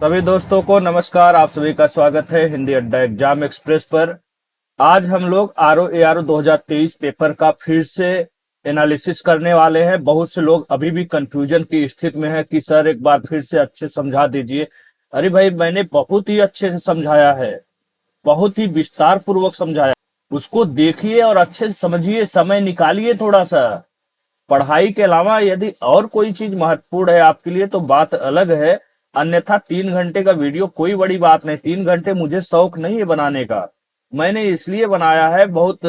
सभी दोस्तों को नमस्कार। आप सभी का स्वागत है हिंदी अड्डा एग्जाम एक्सप्रेस पर। आज हम लोग R O A R 2023 paper का फिर से एनालिसिस करने वाले हैं। बहुत से लोग अभी भी कंफ्यूजन की स्थिति में है कि सर एक बार फिर से अच्छे समझा दीजिए। अरे भाई, मैंने बहुत ही अच्छे से समझाया है, बहुत ही विस्तार पूर्वक समझाया। उसको देखिए और अच्छे से समझिए, समय निकालिए थोड़ा सा। पढ़ाई के अलावा यदि और कोई चीज महत्वपूर्ण है आपके लिए तो बात अलग है, अन्यथा 3 घंटे का वीडियो कोई बड़ी बात नहीं। 3 घंटे मुझे शौक नहीं है बनाने का। मैंने इसलिए बनाया है बहुत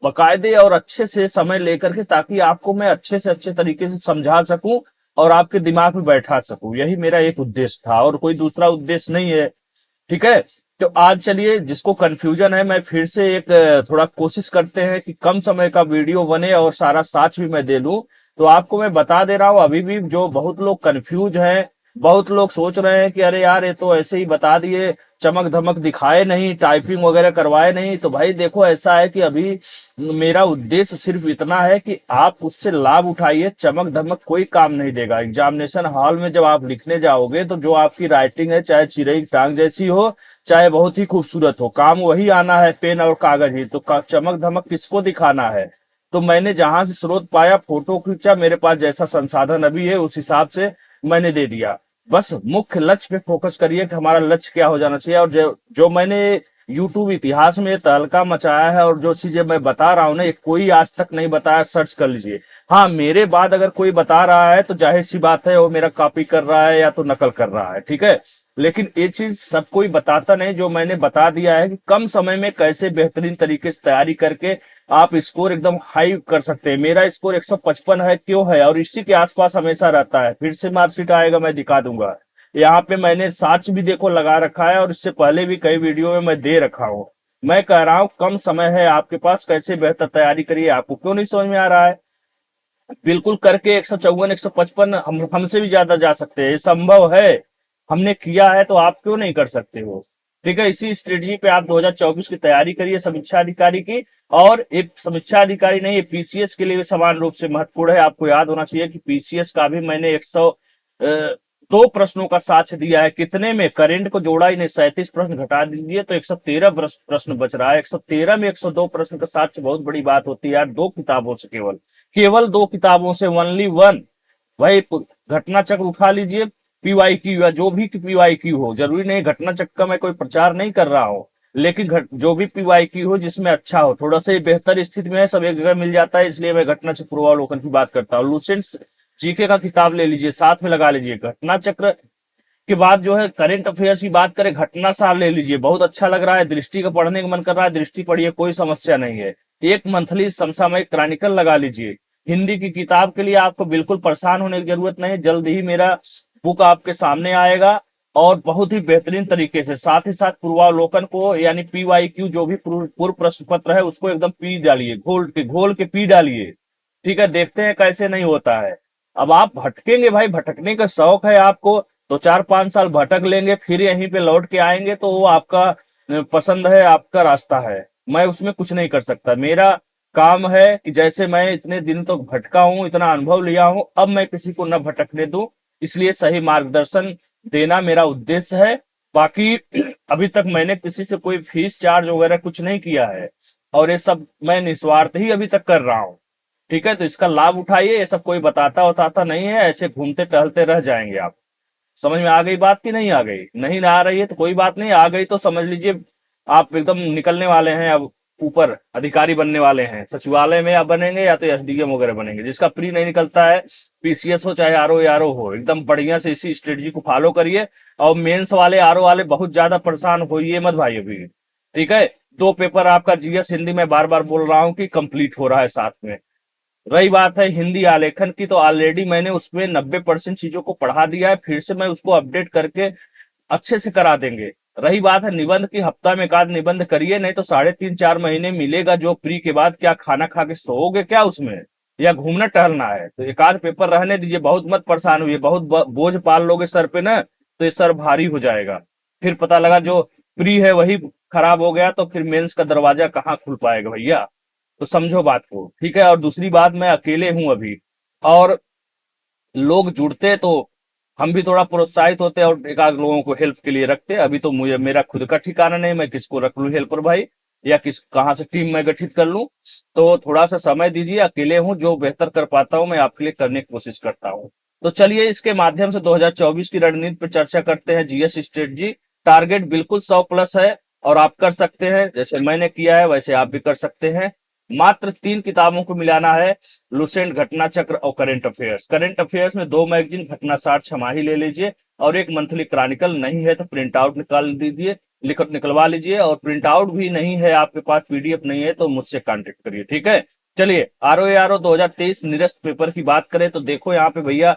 बकायदे और अच्छे से समय लेकर के, ताकि आपको मैं अच्छे से अच्छे तरीके से समझा सकूं और आपके दिमाग में बैठा सकूं। यही मेरा एक उद्देश्य था और कोई दूसरा उद्देश्य नहीं है। ठीक है। तो आज चलिए, जिसको कंफ्यूजन है, मैं फिर से एक थोड़ा कोशिश करते हैं कि कम समय का वीडियो बने और सारा साच भी मैं दे दूं। तो आपको मैं बता दे रहा हूं, अभी भी जो बहुत लोग कंफ्यूज हैं, बहुत लोग सोच रहे हैं कि अरे यार ये तो ऐसे ही बता दिए, चमक धमक दिखाए नहीं, टाइपिंग वगैरह करवाए नहीं। तो भाई देखो, ऐसा है कि अभी मेरा उद्देश्य सिर्फ इतना है कि आप उससे लाभ उठाइए। चमक धमक कोई काम नहीं देगा। एग्जामिनेशन हॉल में जब आप लिखने जाओगे तो जो आपकी राइटिंग है, चाहे चिरई की टांग जैसी हो, चाहे बहुत ही खूबसूरत हो, काम वही आना है, पेन और कागज ही। तो चमक धमक किसको दिखाना है? तो मैंने जहां से स्रोत पाया, फोटो खींचा, मेरे पास जैसा संसाधन अभी है उस हिसाब से मैंने दे दिया। बस मुख्य लक्ष्य पे फोकस करिए कि हमारा लक्ष्य क्या हो जाना चाहिए। और जो जो मैंने यूट्यूब इतिहास में तहलका मचाया है और जो चीजें मैं बता रहा हूँ ना, ये कोई आज तक नहीं बताया। सर्च कर लीजिए। हाँ, मेरे बाद अगर कोई बता रहा है तो जाहिर सी बात है वो मेरा कॉपी कर रहा है या तो नकल कर रहा है। ठीक है। लेकिन ये चीज सब कोई बताता नहीं। जो मैंने बता दिया है कि कम समय में कैसे बेहतरीन तरीके से तैयारी करके आप स्कोर एकदम हाई कर सकते हैं। मेरा स्कोर 155 है, क्यों है, और इसी के आसपास हमेशा रहता है। फिर से मार्कशीट आएगा, मैं दिखा दूंगा। यहाँ पे मैंने साच भी देखो लगा रखा है और इससे पहले भी कई वीडियो में मैं दे रखा हूँ। मैं कह रहा हूँ कम समय है आपके पास, कैसे बेहतर तैयारी करिए। आपको क्यों नहीं समझ में आ रहा है? बिल्कुल करके 154 155 हम हमसे भी ज्यादा जा सकते हैं, ये संभव है। हमने किया है तो आप क्यों नहीं कर सकते हो? ठीक है। इसी स्ट्रेटजी पे आप 2024 की तैयारी करिए समीक्षा अधिकारी की। और एक समीक्षा अधिकारी नहीं, ये पीसीएस के लिए भी समान रूप से महत्वपूर्ण है। आपको याद होना चाहिए कि पीसीएस का भी मैंने 102 प्रश्नों का साक्ष्य दिया है। कितने में? करंट को जोड़ा ही नहीं, 37 प्रश्न घटा दीजिए तो 113 प्रश्न बच रहा है। 113 में 102 प्रश्न का साक्ष्य बहुत बड़ी बात होती है यार। दो किताबों से, केवल केवल दो किताबों से, ओनली वन। भाई घटना चक्र उठा लीजिए, पीवाई क्यू या जो भी पीवाई क्यू हो, जरूरी नहीं घटना चक्र का मैं कोई प्रचार नहीं कर रहा हूँ। लेकिन जो भी पीवाई क्यू हो जिसमें अच्छा हो, थोड़ा सा ये बेहतर स्थिति में है, सब एक जगह मिल जाता है, इसलिए मैं घटना चक्र पूर्वावलोकन की बात करता हूँ। लूसेंट जीके का किताब ले लीजिए, साथ में लगा लीजिए। घटना चक्र के बाद जो है करंट अफेयर्स की बात करें, घटना सार ले लीजिए, बहुत अच्छा लग रहा है। दृष्टि का पढ़ने का मन कर रहा है, दृष्टि पढ़िए, कोई समस्या नहीं है। एक मंथली समसामयिक क्रॉनिकल लगा लीजिए। हिंदी की किताब के लिए आपको बिल्कुल परेशान होने की जरूरत नहीं, जल्द ही मेरा बुक आपके सामने आएगा और बहुत ही बेहतरीन तरीके से। साथ ही साथ पूर्वावलोकन को, यानी पीवाई क्यू जो भी पूर्व प्रश्न पत्र है, उसको एकदम पी डालिए, घोल के पी डालिए। ठीक है, देखते हैं कैसे नहीं होता है। अब आप भटकेंगे भाई, भटकने का शौक है आपको तो 4-5 साल भटक लेंगे, फिर यहीं पे लौट के आएंगे तो वो आपका पसंद है, आपका रास्ता है। मैं उसमें कुछ नहीं कर सकता। मेरा काम है कि जैसे मैं इतने दिन तो भटका हूं, इतना अनुभव लिया हूं, अब मैं किसी को न भटकने दूं। इसलिए सही मार्गदर्शन देना मेरा उद्देश्य है। बाकी अभी तक मैंने किसी से कोई फीस चार्ज वगैरह कुछ नहीं किया है और ये सब मैं निस्वार्थ ही अभी तक कर रहा हूँ। ठीक है, तो इसका लाभ उठाइए। ये सब कोई बताता उताता नहीं है, ऐसे घूमते टहलते रह जाएंगे आप। समझ में आ गई बात कि नहीं आ गई? नहीं ना आ रही है तो कोई बात नहीं, आ गई तो समझ लीजिए आप एकदम निकलने वाले हैं अब, ऊपर अधिकारी बनने वाले हैं। सचिवालय में आप बनेंगे या तो एसडीएम वगैरह बनेंगे। जिसका प्री नहीं निकलता है, पीसीएस हो चाहे आरओ हो, एकदम बढ़िया से इसी स्ट्रेटजी को फॉलो करिए। और मेंस वाले, आरओ वाले बहुत ज्यादा परेशान होइए मत भाई अभी। ठीक है। 2 पेपर आपका जीएस हिंदी में बार बार बोल रहा हूँ कि कंप्लीट हो रहा है साथ में। रही बात है हिंदी आलेखन की, तो ऑलरेडी मैंने उसमें 90% चीजों को पढ़ा दिया है, फिर से मैं उसको अपडेट करके अच्छे से करा देंगे। रही बात है निबंध की, हफ्ता में एक आध निबंध करिए, नहीं तो 3.5-4 महीने मिलेगा जो प्री के बाद, क्या खाना खा के सोओगे क्या उसमें, या घूमना टहलना है? तो एक आध पेपर रहने दीजिए, बहुत मत परेशान हुई, बहुत बोझ पाल लोगे सर पे ना तो ये सर भारी हो जाएगा। फिर पता लगा जो प्री है वही खराब हो गया तो फिर मेंस का दरवाजा कहाँ खुल पाएगा भैया। तो समझो बात को। ठीक है। और दूसरी बात, मैं अकेले हूं अभी, और लोग जुड़ते तो हम भी थोड़ा प्रोत्साहित होते और एक आध लोगों को हेल्प के लिए रखते। अभी तो मुझे मेरा खुद का ठिकाना नहीं, मैं किसको रख लूं हेल्पर भाई, या किस कहाँ से टीम मैं गठित कर लूं। तो थोड़ा सा समय दीजिए, अकेले हूं, जो बेहतर कर पाता हूं मैं आपके लिए करने की कोशिश करता हूं। तो चलिए इसके माध्यम से 2024 की रणनीति पर चर्चा करते हैं। जीएस स्ट्रेटजी टारगेट बिल्कुल 100+ है और आप कर सकते हैं, जैसे मैंने किया है वैसे आप भी कर सकते हैं। मात्र 3 किताबों को मिलाना है, लुसेंट, घटना चक्र और करंट अफेयर्स। करंट अफेयर्स में 2 मैगजीन, घटना 60 छमाही ले लीजिए, और एक मंथली क्रॉनिकल। नहीं है तो प्रिंट आउट निकाल दीजिए, निकलवा लीजिए। और प्रिंट आउट भी नहीं है आपके पास, पीडीएफ नहीं है, तो मुझसे कांटेक्ट करिए, ठीक है। चलिए आरओ 2023 निरस्त पेपर की बात करें तो देखो यहाँ पे भैया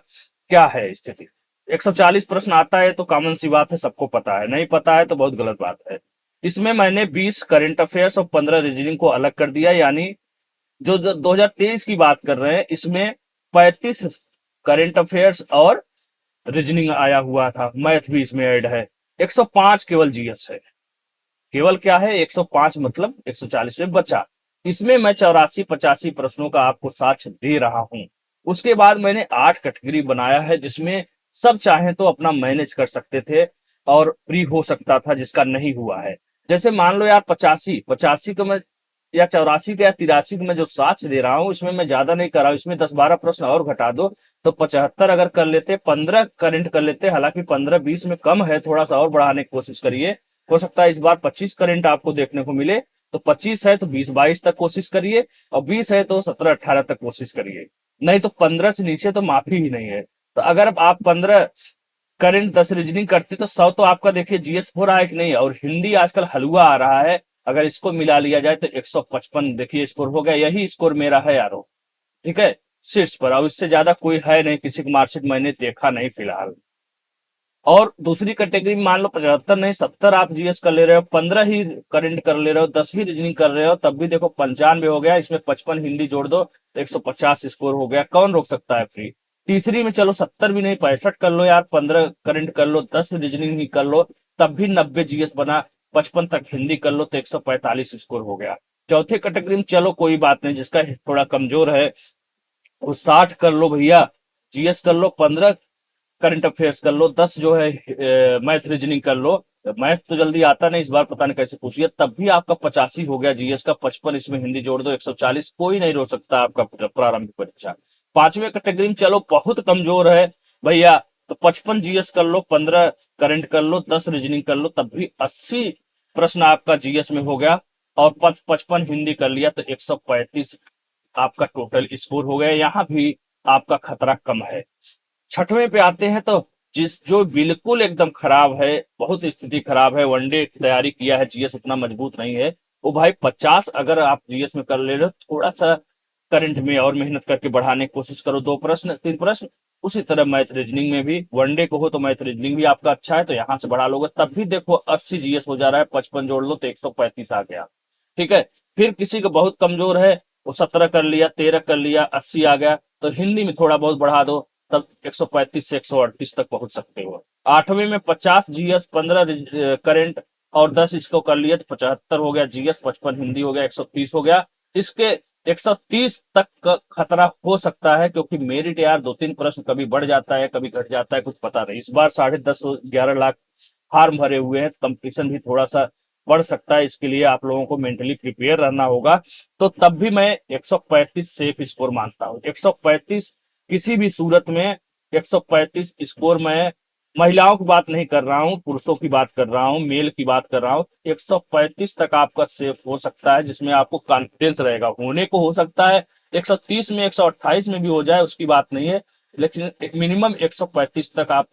क्या है स्थिति। 140 प्रश्न आता है तो कॉमन सी बात है, सबको पता है। नहीं पता है तो बहुत गलत बात है। इसमें मैंने 20 करंट अफेयर्स और 15 रीजनिंग को अलग कर दिया, यानी जो 2023 की बात कर रहे हैं इसमें 35 करंट अफेयर्स और रीजनिंग आया हुआ था, मैथ भी इसमें ऐड है। 105 केवल जीएस है। केवल क्या है, 105 मतलब 140 में बचा। इसमें मैं 84-85 प्रश्नों का आपको साक्ष्य दे रहा हूं। उसके बाद मैंने 8 कैटेगरी बनाया है, जिसमें सब चाहे तो अपना मैनेज कर सकते थे और फ्री हो सकता था, जिसका नहीं हुआ है। जैसे मान लो यार 85 को मैं, या 84 का या 83 को मैं जो साक्ष्य दे रहा हूँ, इसमें मैं ज्यादा नहीं कर रहा हूँ, इसमें 10-12 प्रश्न और घटा दो तो 75 अगर कर लेते, 15 करंट कर लेते। हालांकि 15-20 में कम है, थोड़ा सा और बढ़ाने की कोशिश करिए। हो सकता है इस बार 25 करंट आपको देखने को मिले। तो 25 है तो 20-22 तक कोशिश करिए, और 20 है तो 17-18 तक कोशिश करिए। नहीं तो 15 से नीचे तो माफी ही नहीं है। तो अगर आप 15 करंट 10 रीजनिंग करते तो 100 तो आपका देखिए जीएस हो रहा है कि नहीं। और हिंदी आजकल हलवा आ रहा है, अगर इसको मिला लिया जाए तो 155 देखिए स्कोर हो गया। यही स्कोर मेरा है यारो, ठीक है, शीर्ष पर। और इससे ज्यादा कोई है नहीं, किसी की मार्कशीट मैंने देखा नहीं फिलहाल। और दूसरी कैटेगरी में मान लो 75 नहीं 70 आप जीएस कर ले रहे हो, 15 ही करंट कर ले रहे हो, 10 ही रीजनिंग कर रहे हो, तब भी देखो 95 हो गया। इसमें 55 हिंदी जोड़ दो तो 150 स्कोर हो गया। कौन रोक सकता है फ्री। तीसरी में चलो 70 भी नहीं 65 कर लो यार, 15 करंट कर लो, 10 रीजनिंग ही कर लो, तब भी 90 जीएस बना। 55 तक हिंदी कर लो तो 145 स्कोर हो गया। चौथे कैटेगरी में चलो कोई बात नहीं, जिसका थोड़ा कमजोर है वो 60 कर लो भैया, जीएस कर लो, 15 करंट अफेयर्स कर लो, 10 जो है मैथ रीजनिंग कर लो। मैथ तो जल्दी आता नहीं, इस बार पता नहीं कैसे पूछिए, तब भी आपका 85 हो गया जीएस का। 55 इसमें हिंदी जोड़ दो 140, कोई नहीं रोक सकता आपका प्रारंभिक परीक्षा। पांचवें कैटेगरी में चलो बहुत कमजोर है भैया, तो 55 जीएस कर लो, 15 करंट कर लो, 10 रीजनिंग कर लो, तब भी 80 प्रश्न आपका जीएस में हो गया। और 55 हिंदी कर लिया तो 135 आपका टोटल स्कोर हो गया। यहाँ भी आपका खतरा कम है। छठवें पे आते हैं तो जिस जो बिल्कुल एकदम खराब है, बहुत स्थिति खराब है, वनडे तैयारी किया है, जीएस उतना मजबूत नहीं है, वो भाई 50 अगर आप जीएस में कर ले रहे हो, थोड़ा सा करंट में और मेहनत करके बढ़ाने की कोशिश करो। 2 प्रश्न 3 प्रश्न, उसी तरह मैथ रीजनिंग में भी वनडे को हो तो मैथ रीजनिंग भी आपका अच्छा है तो यहाँ से बढ़ा लोगे, तब भी देखो 80 जीएस हो जा रहा है। 55 जोड़ लो तो 135 आ गया, ठीक है। फिर किसी को बहुत कमजोर है, वो 17 कर लिया, 13 कर लिया, 80 आ गया, तो हिंदी में थोड़ा बहुत बढ़ा दो, तब 135 से 138 तक पहुंच सकते हो। आठवीं में 50 जीएस, 15 करंट और 10 इसको कर लिए तो 75 हो गया जीएस, 55 हिंदी हो गया, 130 हो गया। इसके 130 तक का खतरा हो सकता है, क्योंकि मेरिट यार 2-3 प्रश्न कभी बढ़ जाता है कभी घट जाता है, कुछ पता नहीं। इस बार 10.5-11 लाख फार्म भरे हुए हैं, कंपटीशन भी थोड़ा सा बढ़ सकता है, इसके लिए आप लोगों को मेंटली प्रिपेयर रहना होगा। तो तब भी मैं 135 सेफ स्कोर मानता हूँ। 135 किसी भी सूरत में, 135 स्कोर में, महिलाओं की बात नहीं कर रहा हूं, पुरुषों की बात कर रहा हूं, मेल की बात कर रहा हूं। 135 तक आपका सेफ हो सकता है, जिसमें आपको कॉन्फिडेंस रहेगा। होने को हो सकता है 130 में 128 में भी हो जाए, उसकी बात नहीं है, लेकिन मिनिमम 135 तक आप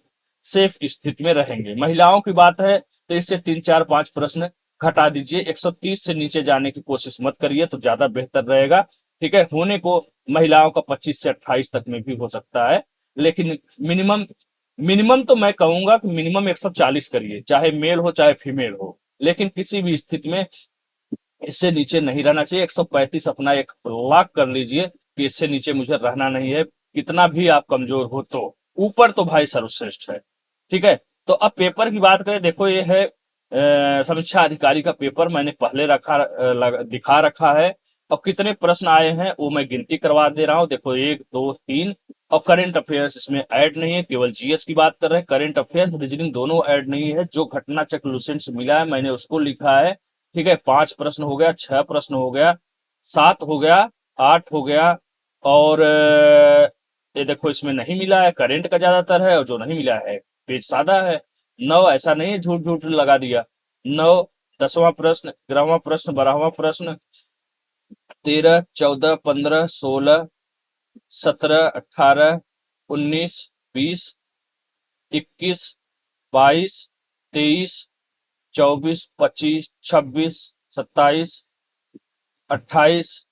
सेफ स्थिति में रहेंगे। महिलाओं की बात है तो इससे 3-4-5 प्रश्न घटा दीजिए, 130 से नीचे जाने की कोशिश मत करिए तो ज्यादा बेहतर रहेगा, ठीक है। होने को महिलाओं का 25 से 28 तक में भी हो सकता है, लेकिन मिनिमम मिनिमम तो मैं कहूंगा कि मिनिमम 140 करिए, चाहे मेल हो चाहे फीमेल हो, लेकिन किसी भी स्थिति में इससे नीचे नहीं रहना चाहिए। 135 अपना एक लॉक कर लीजिए कि इससे नीचे मुझे रहना नहीं है, कितना भी आप कमजोर हो तो। ऊपर तो भाई सर्वश्रेष्ठ है, ठीक है। तो अब पेपर की बात करें, देखो ये है समीक्षा अधिकारी का पेपर, मैंने पहले दिखा रखा है। और कितने प्रश्न आए हैं वो मैं गिनती करवा दे रहा हूँ। देखो 1 2 3, और करंट अफेयर्स इसमें ऐड नहीं है, केवल जीएस की बात कर रहे हैं। करंट अफेयर्स रीजनिंग दोनों ऐड नहीं है। जो घटना चक्र लुसेंट से मिला है मैंने उसको लिखा है। ठीक है, 5 प्रश्न हो गया, 6 प्रश्न हो गया, 7 हो गया, 8 हो गया, और ये देखो इसमें नहीं मिला है, करंट का ज्यादातर है, और जो नहीं मिला है पेज सादा है। 9 ऐसा नहीं है झूठ झूठ लगा दिया। 9, 10वां प्रश्न, 11वां प्रश्न, 12वां प्रश्न, 13, 14, 15, 16, 17, 18, 19, 20, 21, 22, 23, 24, 25, 26, 27, 28,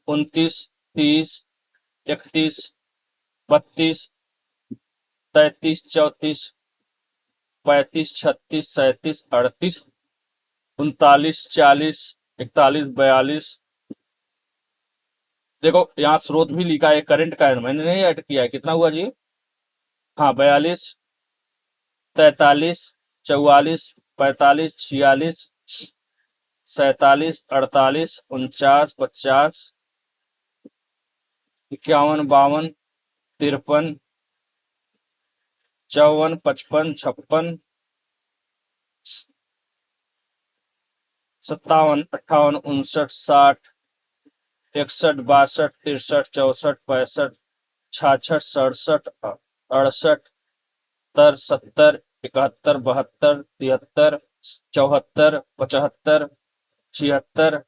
29, 30, 31, 32, 33, 34, 35, 36, 37, 38, 39, 40, 41, 42। देखो यहाँ स्रोत भी लिखा है, करंट का है, मैंने नहीं ऐड किया है। कितना हुआ जी? हाँ, 42, 43, 44, 45, 46, 47, 48, 49, 50, 51, 52, 53, 54, 55, 56, 57, 58, 59, 60, 61, 62, 63, 64, 65, 66, 67, 68, 70, 71, 72, 73, 74, 75, 76,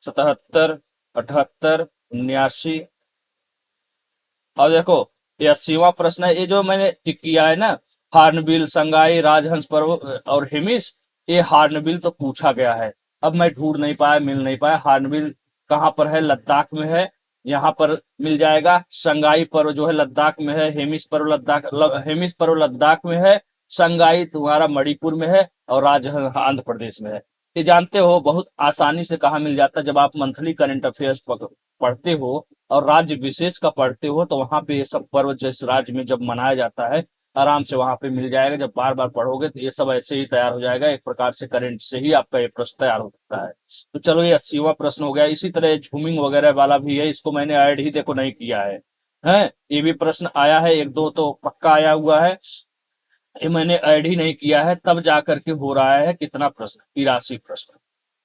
77, 78, 79। और देखो ये 80वां प्रश्न है। ये जो मैंने टिक किया है ना, हार्नबिल, संगाई, राजहंस पर्व और हेमिस, ये हार्नबिल तो पूछा गया है। अब मैं ढूंढ नहीं पाया, मिल नहीं पाया। हार्नबिल कहाँ पर है? लद्दाख में है, यहाँ पर मिल जाएगा। संगाई पर्व जो है लद्दाख में है, हेमिस पर्व हेमिस पर्व लद्दाख में है, संगाई तुम्हारा मणिपुर में है, और राजहंस आंध्र प्रदेश में है। ये जानते हो बहुत आसानी से कहाँ मिल जाता है, जब आप मंथली करंट अफेयर्स पढ़ते हो और राज्य विशेष का पढ़ते हो, तो वहां पे ये सब पर्व जिस राज्य में जब मनाया जाता है आराम से वहां पे मिल जाएगा। जब बार बार पढ़ोगे तो ये सब ऐसे ही तैयार हो जाएगा, एक प्रकार से करंट से ही आपका ये प्रश्न तैयार हो सकता है। तो चलो ये 80वां प्रश्न हो गया। इसी तरह झूमिंग वगैरह वाला भी है, इसको मैंने ऐड ही देखो नहीं किया है। हैं, ये भी प्रश्न आया है, एक दो तो पक्का आया हुआ है, ये मैंने ऐड ही नहीं किया है। तब जाकर के हो रहा है कितना प्रश्न? 83 प्रश्न।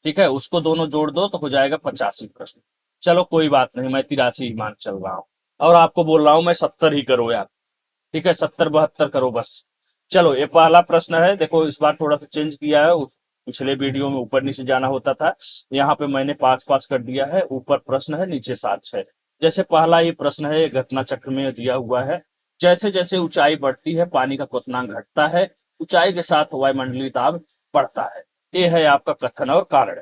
ठीक है, उसको दोनों जोड़ दो तो हो जाएगा 85 प्रश्न। चलो कोई बात नहीं, मैं 83 ही मान चल रहा हूँ, और आपको बोल रहा हूँ मैं 70 ही करो यार। ठीक है, 70 72 करो बस। चलो ये पहला प्रश्न है। देखो इस बार थोड़ा सा चेंज किया है, पिछले वीडियो में ऊपर नीचे जाना होता था, यहाँ पे मैंने पास पास कर दिया है। ऊपर प्रश्न है, नीचे साक्ष्य है। जैसे पहला ये प्रश्न है, ये घटना चक्र में दिया हुआ है। जैसे जैसे ऊंचाई बढ़ती है पानी का क्वथनांक घटता है, ऊंचाई के साथ वायुमंडलीय दाब बढ़ता है। ये है आपका कथन और कारण।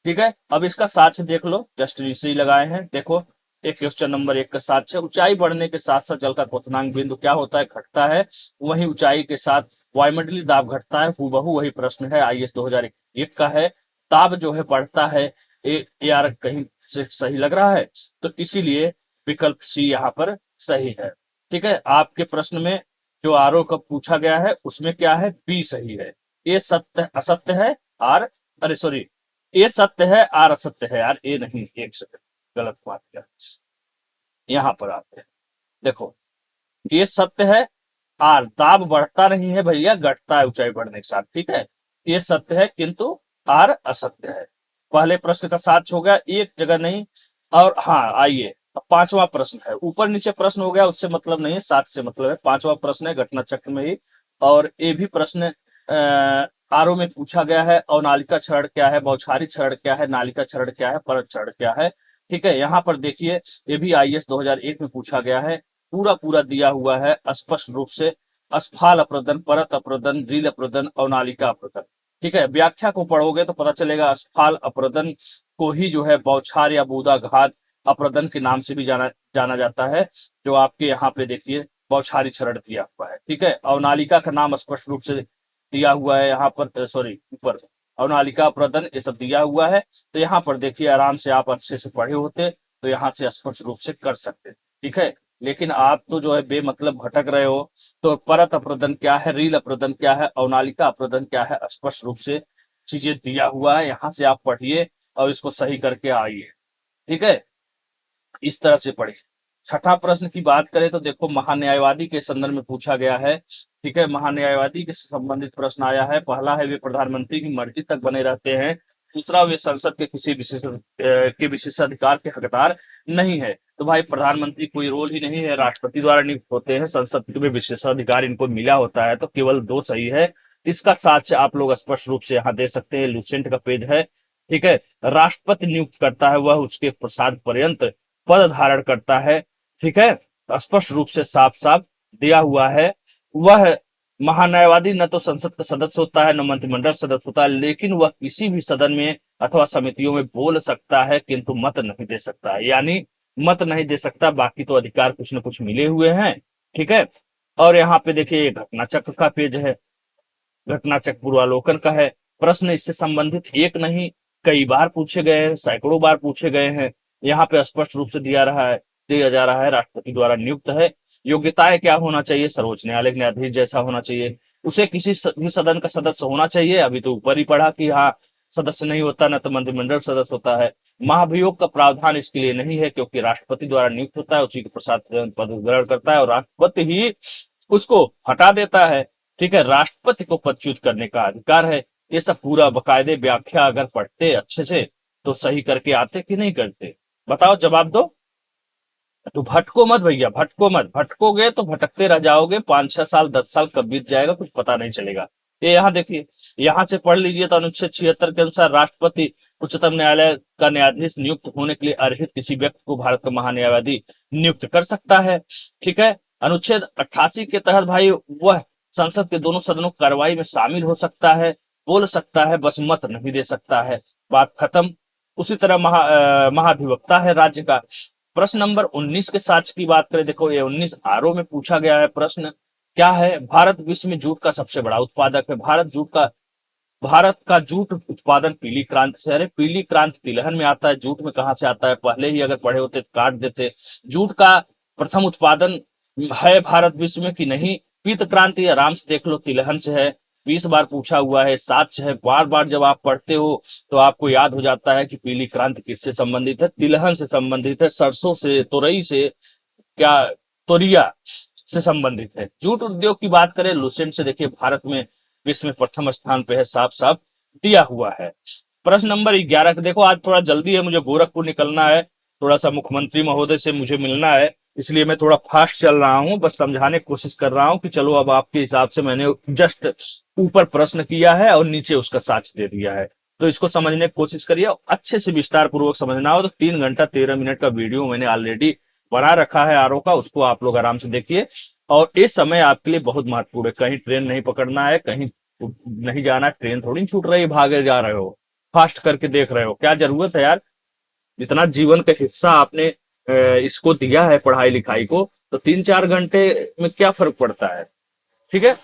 ठीक है, अब इसका साक्ष्य देख लो, जस्ट इसे ही लगाए हैं। देखो एक क्वेश्चन नंबर 1 का साक्ष्य, ऊंचाई बढ़ने के साथ साथ जल का क्वथनांक बिंदु क्या होता है? घटता है। वही ऊंचाई के साथ वायुमंडलीय दाब घटता है। हूबहू वही प्रश्न है, आईएएस 2001 का है। दाब जो है बढ़ता है। ए यार कहीं से सही लग रहा है, तो इसीलिए विकल्प सी यहाँ पर सही है। ठीक है, आपके प्रश्न में जो आरओ का पूछा गया है उसमें क्या है? बी सही है। ये सत्य असत्य है, आर, अरे सॉरी, ये सत्य है, आर असत्य है। यार ए नहीं, एक सेकंड गलत बात किया। यहाँ पर आते हैं, देखो ये सत्य है, आर दाब बढ़ता नहीं है भैया, घटता है ऊंचाई बढ़ने के साथ। ठीक है, ये सत्य है किंतु आर असत्य है। पहले प्रश्न का साक्ष्य हो गया, एक जगह नहीं। और हाँ आइए, अब 5वां प्रश्न है। ऊपर नीचे प्रश्न हो गया, उससे मतलब नहीं है, सात से मतलब है। 5वां प्रश्न है घटना चक्र में ही, और ये भी प्रश्न आरओ में पूछा गया है। और नालिका क्षरण क्या है, बौछारी क्षरण क्या है, नालिका क्षरण क्या है, परत क्षरण क्या है। ठीक है, यहाँ पर देखिए ये भी आईएएस 2001 में पूछा गया है। पूरा पूरा दिया हुआ है स्पष्ट रूप से, अस्फाल अप्रदन, परत अप्रदन, रील अप्रदन और नालिका अप्रदन। ठीक है, व्याख्या को पढ़ोगे तो पता चलेगा अस्फाल अप्रदन को ही जो है बौछार या बूदाघात अप्रदन के नाम से भी जाना जाना जाता है, जो आपके यहाँ पे देखिए बौछारी क्षरण दिया हुआ है। ठीक है, अवनालिका का नाम स्पष्ट रूप से दिया हुआ है यहाँ पर, सॉरी ऊपर अवनालिका अप्रदन ये सब दिया हुआ है। तो यहाँ पर देखिए आराम से आप अच्छे से पढ़े होते तो यहाँ से स्पष्ट रूप से कर सकते। ठीक है, लेकिन आप तो जो है बेमतलब भटक रहे हो। तो परत अप्रदन क्या है, रील अप्रदन क्या है, अवनालिका अप्रदन क्या है, स्पष्ट रूप से चीजें दिया हुआ है, यहाँ से आप पढ़िए और इसको सही करके आइए। ठीक है, इस तरह से पढ़े। छठा प्रश्न की बात करें तो देखो महान्यायवादी के संदर्भ में पूछा गया है। ठीक है, महान्यायवादी के संबंधित प्रश्न आया है। पहला है वे प्रधानमंत्री की मर्जी तक बने रहते हैं। दूसरा, वे संसद के किसी के विशेषाधिकार के हकदार नहीं है। तो भाई प्रधानमंत्री कोई रोल ही नहीं है, राष्ट्रपति द्वारा नियुक्त होते हैं, संसद में विशेषाधिकार इनको मिला होता है। तो केवल दो सही है। इसका साक्ष्य आप लोग स्पष्ट रूप से यहाँ दे सकते हैं, लुसेंट का पेज है। ठीक है, राष्ट्रपति नियुक्त करता है, वह उसके प्रसाद पर्यंत पद धारण करता है। ठीक है, स्पष्ट रूप से साफ साफ दिया हुआ है। वह महान्यायवादी न तो संसद का सदस्य होता है न मंत्रिमंडल सदस्य होता है, लेकिन वह किसी भी सदन में अथवा समितियों में बोल सकता है किंतु मत नहीं दे सकता है। यानी मत नहीं दे सकता, बाकी तो अधिकार कुछ न कुछ मिले हुए हैं। ठीक है, और यहाँ पे देखिए घटना चक्र का पेज है, घटना चक्र पूर्वालोकन का है। प्रश्न इससे संबंधित एक नहीं कई बार पूछे गए हैं, सैकड़ों बार पूछे गए हैं। यहाँ पे स्पष्ट रूप से दिया जा रहा है राष्ट्रपति द्वारा नियुक्त है। योग्यताएं क्या होना चाहिए, सर्वोच्च न्यायालय के न्यायाधीश जैसा होना चाहिए, उसे किसी भी सदन का सदस्य होना चाहिए। अभी तो ऊपर ही पढ़ा कि हाँ सदस्य नहीं होता न तो मंत्रिमंडल सदस्य होता है। महाभियोग का प्रावधान इसके लिए नहीं है क्योंकि राष्ट्रपति द्वारा नियुक्त होता है, उसी के प्रसाद पद ग्रहण करता है और राष्ट्रपति ही उसको हटा देता है। ठीक है, राष्ट्रपति को पदच्युत करने का अधिकार है। ये सब पूरा बकायदे व्याख्या अगर पढ़ते अच्छे से तो सही करके आते कि नहीं करते, बताओ जवाब दो। तो भटको मत भैया, भटको मत, भटकोगे तो भटकते रह जाओगे, 5-6 साल 10 साल कब बीत जाएगा कुछ पता नहीं चलेगा। ये यहाँ देखिए, यहाँ से पढ़ लीजिए तो अनुच्छेद 76 के अनुसार राष्ट्रपति उच्चतम न्यायालय का न्यायाधीश नियुक्त होने के लिए अर्हित किसी व्यक्ति को भारत का महान्यायवादी नियुक्त कर सकता है। ठीक है, अनुच्छेद 88 के तहत भाई वह संसद के दोनों सदनों की कार्रवाई में शामिल हो सकता है, बोल सकता है, बस मत नहीं दे सकता है, बात खत्म। उसी तरह महाधिवक्ता है राज्य का। प्रश्न नंबर 19 के साक्ष्य की बात करें, देखो ये 19 आरओ में पूछा गया है प्रश्न। क्या है, भारत विश्व में जूट का सबसे बड़ा उत्पादक है। भारत का जूट उत्पादन पीली क्रांति से, अरे पीली क्रांति तिलहन में आता है, जूट में कहाँ से आता है, पहले ही अगर पढ़े होते तो काट देते। जूट का प्रथम उत्पादन है भारत विश्व में कि नहीं, पीत क्रांति आराम से देख लो, तिलहन से है। 20 बार पूछा हुआ है, साक्ष्य है, बार बार जब आप पढ़ते हो तो आपको याद हो जाता है कि पीली क्रांति किससे संबंधित है, तिलहन से संबंधित है, सरसों से, तोरई से, क्या तोरिया से संबंधित है। जूट उद्योग की बात करें लुसेंट से, देखिए भारत में विश्व में प्रथम स्थान पे है, साफ साफ दिया हुआ है। प्रश्न नंबर 11 देखो आज थोड़ा जल्दी है, मुझे गोरखपुर निकलना है, थोड़ा सा मुख्यमंत्री महोदय से मुझे मिलना है, इसलिए मैं थोड़ा फास्ट चल रहा हूँ, बस समझाने की कोशिश कर रहा हूँ कि चलो अब आपके हिसाब से मैंने जस्ट ऊपर प्रश्न किया है और नीचे उसका साक्ष्य दे दिया है, तो इसको समझने की कोशिश करिए। अच्छे से विस्तार पूर्वक समझना हो तो 3 घंटा 13 मिनट का वीडियो मैंने ऑलरेडी बना रखा है आरओ का, उसको आप लोग आराम से देखिए। और इस समय आपके लिए बहुत महत्वपूर्ण है, कहीं ट्रेन नहीं पकड़ना है, कहीं नहीं जाना, ट्रेन थोड़ी छूट रही, भागे जा रहे हो, फास्ट करके देख रहे हो, क्या जरूरत है यार। जितना जीवन का हिस्सा आपने इसको दिया है पढ़ाई लिखाई को, तो 3-4 घंटे में क्या फर्क पड़ता है। ठीक है,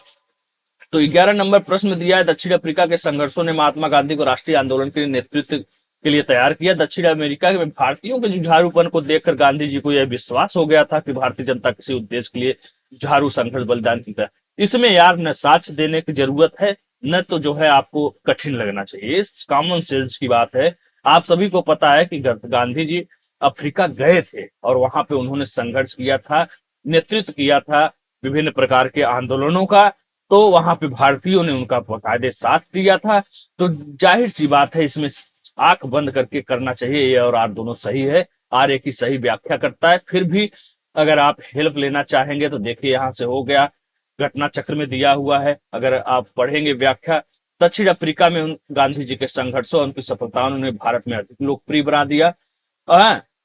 तो 11 नंबर प्रश्न में दिया है, दक्षिण अफ्रीका के संघर्षों ने महात्मा गांधी को राष्ट्रीय आंदोलन के नेतृत्व के लिए तैयार किया। दक्षिण अमेरिका में भारतीयों के जुझारूपन को देखकर गांधी जी को यह विश्वास हो गया था कि भारतीय जनता किसी उद्देश्य के लिए जुझारू संघर्ष बलिदान की तरह। इसमें यार न साक्ष्य देने की जरूरत है, न तो जो है आपको कठिन लगना चाहिए, इस कॉमन सेंस की बात है। आप सभी को पता है कि गांधी जी अफ्रीका गए थे और वहां पे उन्होंने संघर्ष किया था, नेतृत्व किया था विभिन्न प्रकार के आंदोलनों का, तो वहां पे भारतीयों ने उनका बाकायदे साथ दिया था। तो जाहिर सी बात है इसमें आंख बंद करके करना चाहिए, ये और आर दोनों सही है, आर एक ही सही व्याख्या करता है। फिर भी अगर आप हेल्प लेना चाहेंगे तो देखिए यहाँ से हो गया, घटना चक्र में दिया हुआ है, अगर आप पढ़ेंगे व्याख्या। दक्षिण अफ्रीका में गांधी जी के संघर्षों और उनकी सफलताओं ने भारत में अधिक लोकप्रिय बना दिया।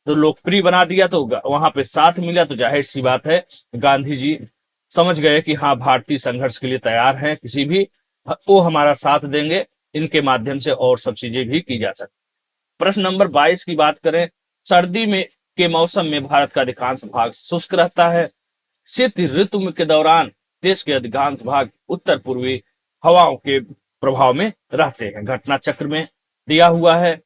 तो लोकप्रिय बना दिया तो वहां पे साथ मिला, तो जाहिर सी बात है गांधी जी समझ गए कि हाँ भारतीय संघर्ष के लिए तैयार हैं, किसी भी वो हमारा साथ देंगे, इनके माध्यम से और सब चीजें भी की जा सकती। प्रश्न नंबर 22 की बात करें, सर्दी में के मौसम में भारत का अधिकांश भाग शुष्क रहता है। शीत ऋतु के दौरान देश के अधिकांश भाग उत्तर पूर्वी हवाओं के प्रभाव में रहते हैं। घटना चक्र में दिया हुआ है,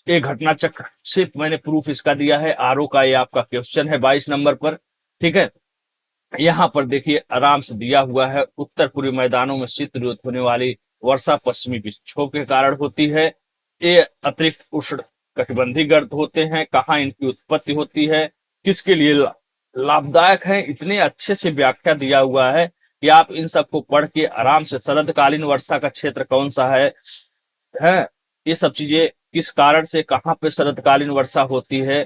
ये घटना चक्र सिर्फ मैंने प्रूफ इसका दिया है, आरओ का ये आपका क्वेश्चन है 22 नंबर पर। ठीक है, यहाँ पर देखिए आराम से दिया हुआ है, उत्तर पूर्वी मैदानों में शीत ऋतु होने वाली वर्षा पश्चिमी विक्षोभ के कारण होती है। ये अतिरिक्त उष्ण कटिबंधीय गर्त होते हैं, कहाँ इनकी उत्पत्ति होती है, किसके लिए लाभदायक है, इतने अच्छे से व्याख्या दिया हुआ है कि आप इन सबको पढ़ के आराम से शरदकालीन वर्षा का क्षेत्र कौन सा है, ये सब चीजें किस कारण से कहाँ पे शरदकालीन वर्षा होती है,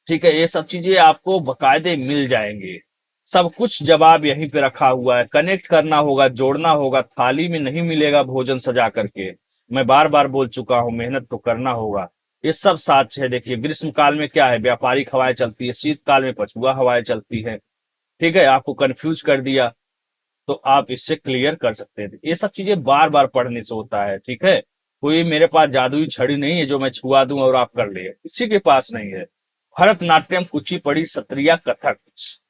ठीक है, ये सब चीजें आपको बकायदे मिल जाएंगे। सब कुछ जवाब यहीं पे रखा हुआ है, कनेक्ट करना होगा, जोड़ना होगा, थाली में नहीं मिलेगा भोजन सजा करके। मैं बार बार बोल चुका हूं, मेहनत तो करना होगा। ये सब साच है। देखिए, ग्रीष्म काल में क्या है, व्यापारिक हवाएं चलती है, शीतकाल में पछुआ हवाएं चलती है। ठीक है, आपको कंफ्यूज कर दिया तो आप इससे क्लियर कर सकते थे। ये सब चीजें बार बार पढ़ने से होता है। ठीक है, कोई मेरे पास जादुई छड़ी नहीं है जो मैं छुआ दूं और आप कर ले, किसी के पास नहीं है। भरतनाट्यम, कुचिपुड़ी, सत्रिया, कथक।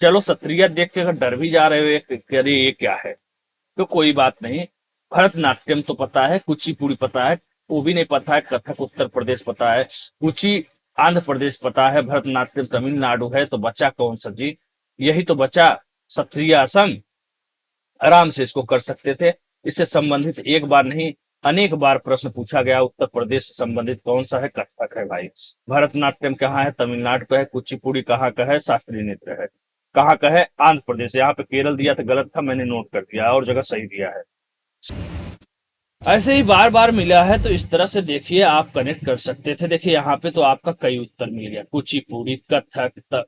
चलो, सत्रिया देख के अगर डर भी जा रहे हो कि अरे ये क्या है, तो कोई बात नहीं। भरतनाट्यम तो पता है, कुचिपुड़ी पता है, वो भी नहीं पता है, कथक उत्तर प्रदेश पता है, कुची आंध्र प्रदेश पता है, भरतनाट्यम तमिलनाडु है, तो बचा कौन सा जी? यही तो बचा, सत्रिया असम। आराम से इसको कर सकते थे। इससे संबंधित एक बार नहीं, अनेक बार प्रश्न पूछा गया। उत्तर प्रदेश से संबंधित कौन सा है? कथक है भाई। भरतनाट्यम कहाँ है? तमिलनाडु का है। कुचिपुड़ी कहाँ का है? शास्त्रीय नृत्य है। कहाँ का है? आंध्र प्रदेश। यहाँ पे केरल दिया था, गलत था, मैंने नोट कर दिया, और जगह सही दिया है। ऐसे ही बार बार मिला है, तो इस तरह से देखिए आप कनेक्ट कर सकते थे। देखिए यहाँ पे तो आपका कई उत्तर मिल गया, कुचिपुड़ी, कथक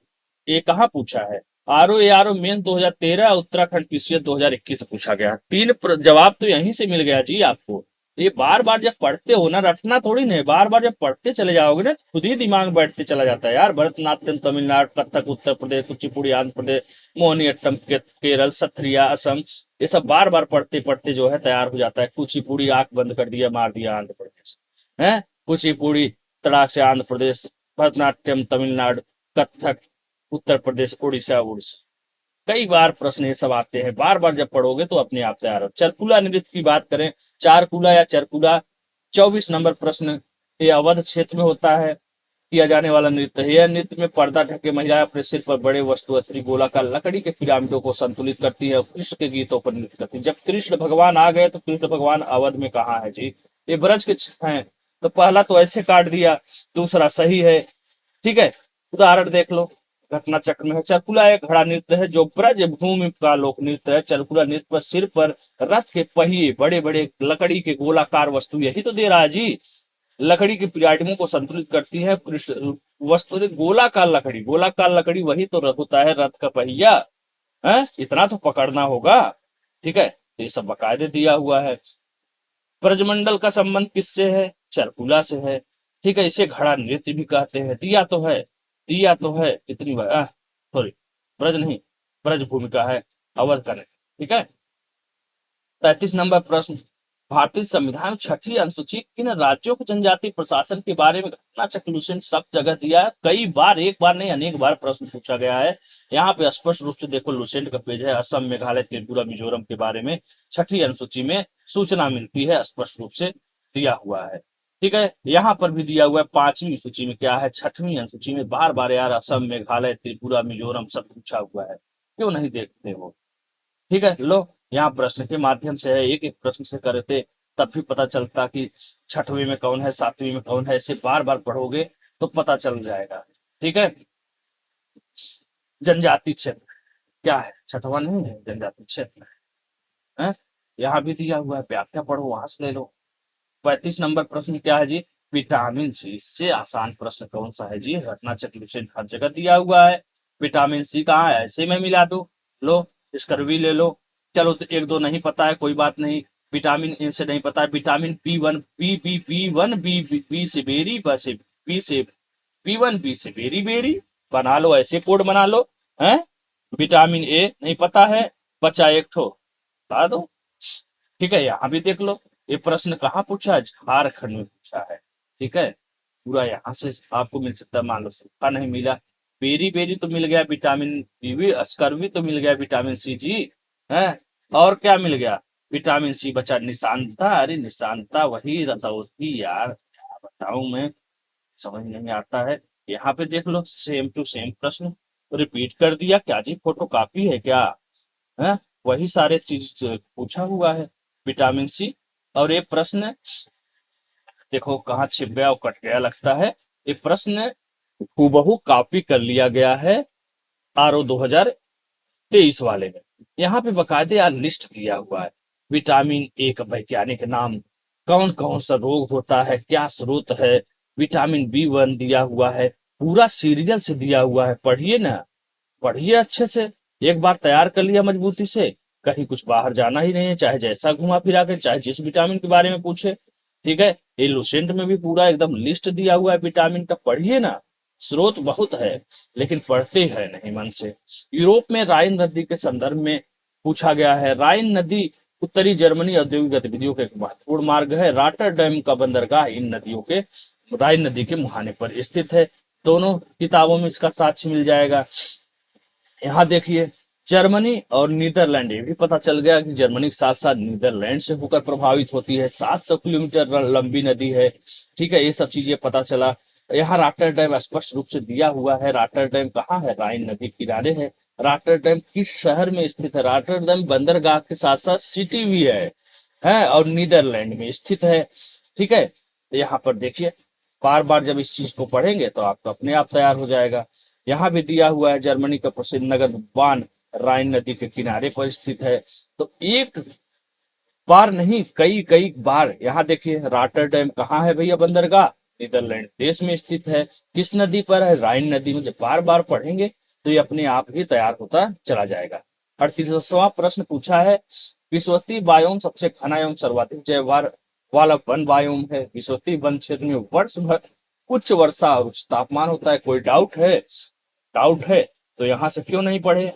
ये कहाँ पूछा है? R O main 2013, Uttarakhand PCS 2021 से पूछा गया। तीन जवाब तो यहीं से मिल गया जी आपको। ये बार बार जब पढ़ते हो ना, रटना थोड़ी नहीं, बार बार जब पढ़ते चले जाओगे ना, खुद ही दिमाग में बैठते चला जाता है यार। भरतनाट्यम तमिलनाडु, कथक उत्तर प्रदेश, कुचिपुड़ी आंध्र प्रदेश, मोहिनीअट्टम केरल, सत्रिया असम, ये सब बार बार पढ़ते पढ़ते जो है तैयार हो जाता है। कुचिपुड़ी, आंख बंद कर दिया, मार दिया, आंध्र प्रदेश है। कुचिपुड़ी तड़ाक से आंध्र प्रदेश, भरतनाट्यम तमिलनाडु, कथक उत्तर प्रदेश, उड़ीसा उड़ीसा। कई बार प्रश्न ये सब आते हैं, बार बार जब पढ़ोगे तो अपने आप तैयार हो। चरकुला नृत्य की बात करें, चारकुला या चरकुला, 24 नंबर प्रश्न। ये अवध क्षेत्र में होता है, किया जाने वाला नृत्य है। यह नृत्य में पर्दा ढके महिलाएं अपने सिर पर बड़े वस्तु गोलाकार लकड़ी के पिरामिडों को संतुलित करती है और कृष्ण के गीतों पर नृत्य करती है। जब कृष्ण भगवान आ गए तो कृष्ण भगवान अवध में कहाँ है जी? ये ब्रज के हैं। तो पहला तो ऐसे काट दिया, दूसरा सही है। ठीक है, उदाहरण देख लो। घटना चक्र में है, चरकुला एक घड़ा नृत्य है जो ब्रज भूमि का लोक नृत्य है। चरकुला नृत्य पर सिर पर रथ के पहिए, बड़े बड़े लकड़ी के गोलाकार वस्तु, यही तो दे रहा है जी। लकड़ी की पिरामिडों को संतुलित करती है वस्तु। गोलाकार लकड़ी, गोलाकार लकड़ी वही तो होता है रथ का पहिया है। इतना तो पकड़ना होगा। ठीक है, तो ये सब बकायदे दिया हुआ है। ब्रजमंडल का संबंध किससे है? चरकुला से है। ठीक है, इसे घड़ा नृत्य भी कहते हैं। दिया तो है, दिया तो है, इतनी बार सॉरी, ब्रज नहीं, ब्रज भूमिका है, अवध का नहीं। ठीक है, 33 नंबर प्रश्न। भारतीय संविधान छठी अनुसूची किन राज्यों को जनजातीय प्रशासन के बारे में घटना चक्र सब जगह दिया है। कई बार, एक बार नहीं अनेक बार प्रश्न पूछा गया है। यहाँ पे स्पष्ट रूप से देखो, लुसेंट का पेज है, असम, मेघालय, त्रिपुरा, मिजोरम के बारे में छठी अनुसूची में सूचना मिलती है, स्पष्ट रूप से दिया हुआ है। ठीक है, यहाँ पर भी दिया हुआ है। 5वीं सूची में क्या है? 6वीं अनुसूची में। बार बार यार असम, मेघालय, त्रिपुरा, मिजोरम सब पूछा हुआ है, क्यों नहीं देखते हो? ठीक है, लो, यहाँ प्रश्न के माध्यम से है, एक एक प्रश्न से करते तब भी पता चलता कि 6वीं में कौन है, 7वीं में कौन है। ऐसे बार बार पढ़ोगे तो पता चल जाएगा। ठीक है, जनजाति क्षेत्र क्या है? 6वां नहीं है, जनजाति क्षेत्र है। यहाँ भी दिया हुआ है, व्याख्या पढ़ो, वहां से ले लो। 35 नंबर प्रश्न क्या है जी? Vitamin C. इससे आसान प्रश्न कौन सा है जी? घटना चक्र से हर जगह दिया हुआ है। विटामिन सी कहाँ है? ऐसे में मिला दो, लो, स्कर्वी ले लो। चलो, तो एक दो नहीं पता है, कोई बात नहीं। विटामिन ए से नहीं पता है, विटामिन बी 1, बी 1, बी से बेरी, बी से बी 1, बी से बेरी बेरी, बना लो, ऐसे कोड बना लो। हैं, विटामिन ए नहीं पता है, बचा एक ठो, बता दो। ठीक है, यहाँ भी देख लो। ये प्रश्न कहाँ पूछा है? झारखंड में पूछा है। ठीक है, पूरा यहाँ से आपको मिल सकता है। मान लो सूखा नहीं मिला, बेरी बेरी तो मिल गया, विटामिन बी, अस्कर्वी तो मिल गया, विटामिन सी जी है। और क्या मिल गया? विटामिन सी बचा, निशानता। अरे निशानता वही रतौती यार, क्या बताऊं मैं, समझ नहीं आता है। यहाँ पे देख लो, सेम टू सेम प्रश्न रिपीट कर दिया क्या जी? फोटो कॉपी है क्या? है, वही सारे चीज पूछा हुआ है, विटामिन सी। और ये प्रश्न देखो कहाँ छिप गया और कट गया लगता है। ये प्रश्न हूबहू कॉपी कर लिया गया है आरओ 2023 वाले में। यहाँ पे बकायदे यार लिस्ट दिया हुआ है, विटामिन ए का वैज्ञानिक नाम, कौन कौन सा रोग होता है, क्या स्रोत है, विटामिन B1 दिया हुआ है, पूरा सीरियल से दिया हुआ है। पढ़िए ना, पढ़िए अच्छे से। एक बार तैयार कर लिया मजबूती से, कहीं कुछ बाहर जाना ही नहीं है, चाहे जैसा घुमा फिरा के, चाहे जिस विटामिन के बारे में पूछे। ठीक है, ये लुसेंट में भी पूरा एकदम लिस्ट दिया हुआ है विटामिन का, पढ़िए ना। स्रोत बहुत है लेकिन पढ़ते हैं नहीं मन से। यूरोप में राइन नदी के संदर्भ में पूछा गया है। राइन नदी उत्तरी जर्मनी औद्योगिक गतिविधियों का एक महत्वपूर्ण मार्ग है। रॉटरडैम का बंदरगाह इन नदियों के, राइन नदी के मुहाने पर स्थित है। दोनों किताबों में इसका साक्ष्य मिल जाएगा। यहाँ देखिए, जर्मनी और नीदरलैंड, ये भी पता चल गया कि जर्मनी के साथ साथ नीदरलैंड से होकर प्रभावित होती है। 700 किलोमीटर लंबी नदी है। ठीक है, ये सब चीजें पता चला। यहाँ रॉटरडैम स्पष्ट रूप से दिया हुआ है। रॉटरडैम कहाँ है? राइन नदी के किनारे है। रॉटरडैम किस शहर में स्थित है? रॉटरडैम बंदरगाह के साथ साथ सिटी भी है और नीदरलैंड में स्थित है। ठीक है, यहाँ पर देखिए, बार बार जब इस चीज को पढ़ेंगे तो आपको अपने आप तैयार हो जाएगा। यहाँ भी दिया हुआ है, जर्मनी का प्रसिद्ध नगर बान राइन नदी के किनारे पर स्थित है। तो एक बार नहीं, कई कई बार। यहाँ देखिए, रॉटरडैम कहाँ है भैया? बंदरगाह नीदरलैंड देश में स्थित है। किस नदी पर है? राइन नदी में। जब बार बार पढ़ेंगे तो ये अपने आप ही तैयार होता चला जाएगा। 38वां प्रश्न पूछा है, विषुवतीय बायोम सबसे घना एवं सर्वाधिक जैव वाला वन बायोम है। विषुवतीय वन क्षेत्र में वर्ष भर उच्च वर्षा और उच्च तापमान होता है। कोई डाउट है? डाउट है तो यहाँ से क्यों नहीं पढ़े?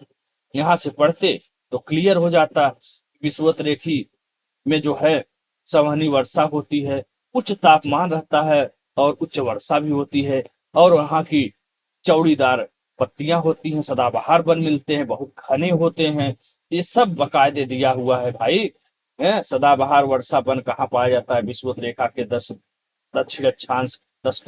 यहाँ से पढ़ते तो क्लियर हो जाता। विषुवत रेखी में जो है संवहनी वर्षा होती है, उच्च तापमान रहता है और उच्च वर्षा भी होती है, और वहाँ की चौड़ीदार पत्तियां होती हैं, सदाबहार वन मिलते हैं, बहुत घने होते हैं। ये सब बकायदे दिया हुआ है भाई। सदाबहार वर्षा वन कहाँ पाया जाता है? विषुवत रेखा के 10 दक्षिण अक्षांश, 10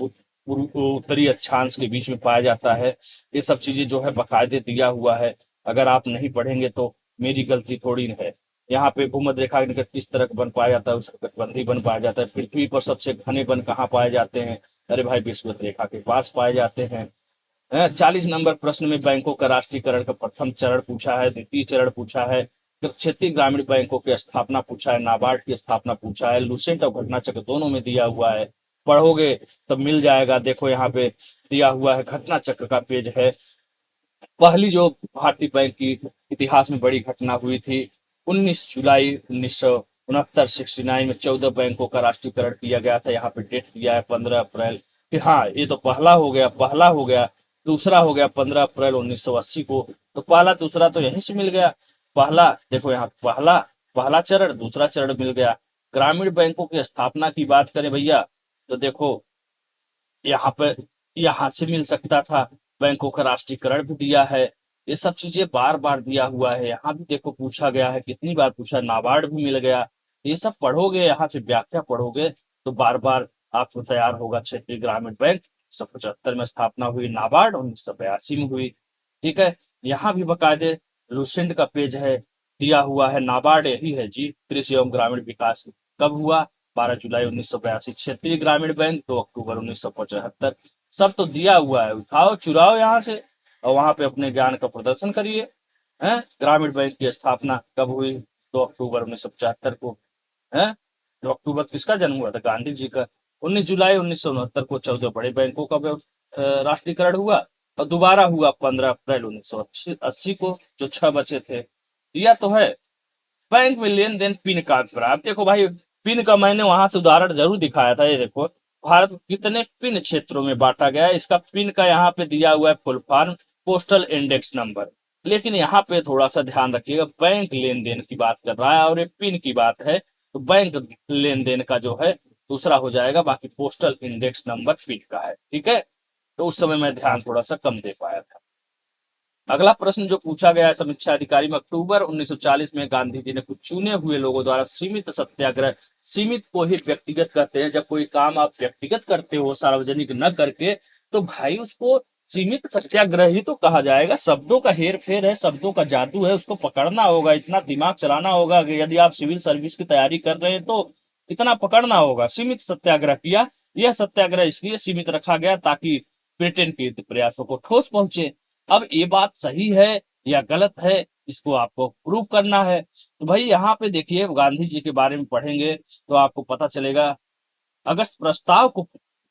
उत्तरी अक्षांश के बीच में पाया जाता है। ये सब चीजें जो है बकायदे दिया हुआ है। अगर आप नहीं पढ़ेंगे तो मेरी गलती थोड़ी है। यहाँ पे भूमध्य रेखा के निकट किस तरह का वन पाया जाता है? उसका तटबंधी वन पाया जाता है। पृथ्वी पर सबसे घने वन कहाँ पाए जाते हैं? अरे भाई, विषुवत रेखा के पास पाए जाते हैं। 40 नंबर प्रश्न में बैंकों का राष्ट्रीयकरण का प्रथम चरण पूछा है, द्वितीय चरण पूछा है, फिर क्षेत्रीय ग्रामीण बैंकों की स्थापना पूछा है, नाबार्ड की स्थापना पूछा है। लुसेंट और घटना चक्र दोनों में दिया हुआ है, पढ़ोगे तब मिल जाएगा। देखो यहाँ पे दिया हुआ है, घटना चक्र का पेज है। पहली जो भारतीय बैंक की इतिहास में बड़ी घटना हुई थी, 19 जुलाई 1969 69 में 14 बैंकों का राष्ट्रीयकरण किया गया था। यहाँ पे डेट दिया है 15 अप्रैल। कि हाँ, ये तो पहला हो गया, पहला हो गया। दूसरा हो गया 15 अप्रैल 1980 को। तो पहला दूसरा तो यहीं से मिल गया। पहला देखो यहाँ, पहला पहला चरण, दूसरा चरण मिल गया। ग्रामीण बैंकों की स्थापना की बात करें भैया, तो देखो यहाँ पे, यहाँ से मिल सकता था। बैंकों का राष्ट्रीयकरण भी दिया है। ये सब चीजें बार बार दिया हुआ है। यहाँ भी देखो पूछा गया है, कितनी बार पूछा, नाबार्ड भी मिल गया। ये सब पढ़ोगे, यहाँ से व्याख्या पढ़ोगे तो बार बार आपको तैयार होगा। क्षेत्रीय ग्रामीण बैंक 1975 में स्थापना हुई, नाबार्ड 1982 में हुई। ठीक है, यहाँ भी बकायदे लुसेंट का पेज है, दिया हुआ है। नाबार्ड यही है जी, कृषि एवं ग्रामीण विकास। कब हुआ? 12 जुलाई 1982। क्षेत्रीय ग्रामीण बैंक 2 अक्टूबर 1975। सब तो दिया हुआ है, उठाओ चुराओ यहाँ से और वहां पे अपने ज्ञान का प्रदर्शन करिए। हैं, ग्रामीण बैंक की स्थापना कब हुई? 2 अक्टूबर 1975 को। हैं, 2 अक्टूबर किसका जन्म हुआ था? गांधी जी का। 19 जुलाई 1969 को 14 बड़े बैंकों का राष्ट्रीयकरण हुआ और दोबारा हुआ 15 अप्रैल 1980 को, जो 6 बचे थे। दिया तो है। बैंक में लेन देन पिन कार्ड पर, आप देखो भाई, पिन का मैंने वहां से उदाहरण जरूर दिखाया था। ये देखो, भारत को कितने पिन क्षेत्रों में बांटा गया है, इसका पिन का यहाँ पे दिया हुआ है full form, postal index number. लेकिन यहाँ पे थोड़ा सा ध्यान रखिएगा, बैंक लेन देन की बात कर रहा है और ये पिन की बात है, तो बैंक लेन देन का जो है दूसरा हो जाएगा, बाकी पोस्टल इंडेक्स नंबर पिन का है। ठीक है, तो उस समय मैं ध्यान थोड़ा सा कम दे पाया था। अगला प्रश्न जो पूछा गया है, समीक्षा अधिकारी में, अक्टूबर 1940 में गांधी जी ने कुछ चुने हुए लोगों द्वारा सीमित सत्याग्रह, सीमित को ही व्यक्तिगत करते हैं। जब कोई काम आप व्यक्तिगत करते हो, सार्वजनिक न करके, तो भाई उसको सीमित सत्याग्रह ही तो कहा जाएगा। शब्दों का हेर फेर है, शब्दों का जादू है, उसको पकड़ना होगा, इतना दिमाग चलाना होगा कि यदि आप सिविल सर्विस की तैयारी कर रहे हैं तो इतना पकड़ना होगा। सीमित सत्याग्रह किया, यह सत्याग्रह इसलिए सीमित रखा गया ताकि ब्रिटेन के प्रयासों को ठोस पहुंचे। अब ये बात सही है या गलत है, इसको आपको प्रूव करना है। तो भाई यहाँ पे देखिए, गांधी जी के बारे में पढ़ेंगे तो आपको पता चलेगा। अगस्त प्रस्ताव को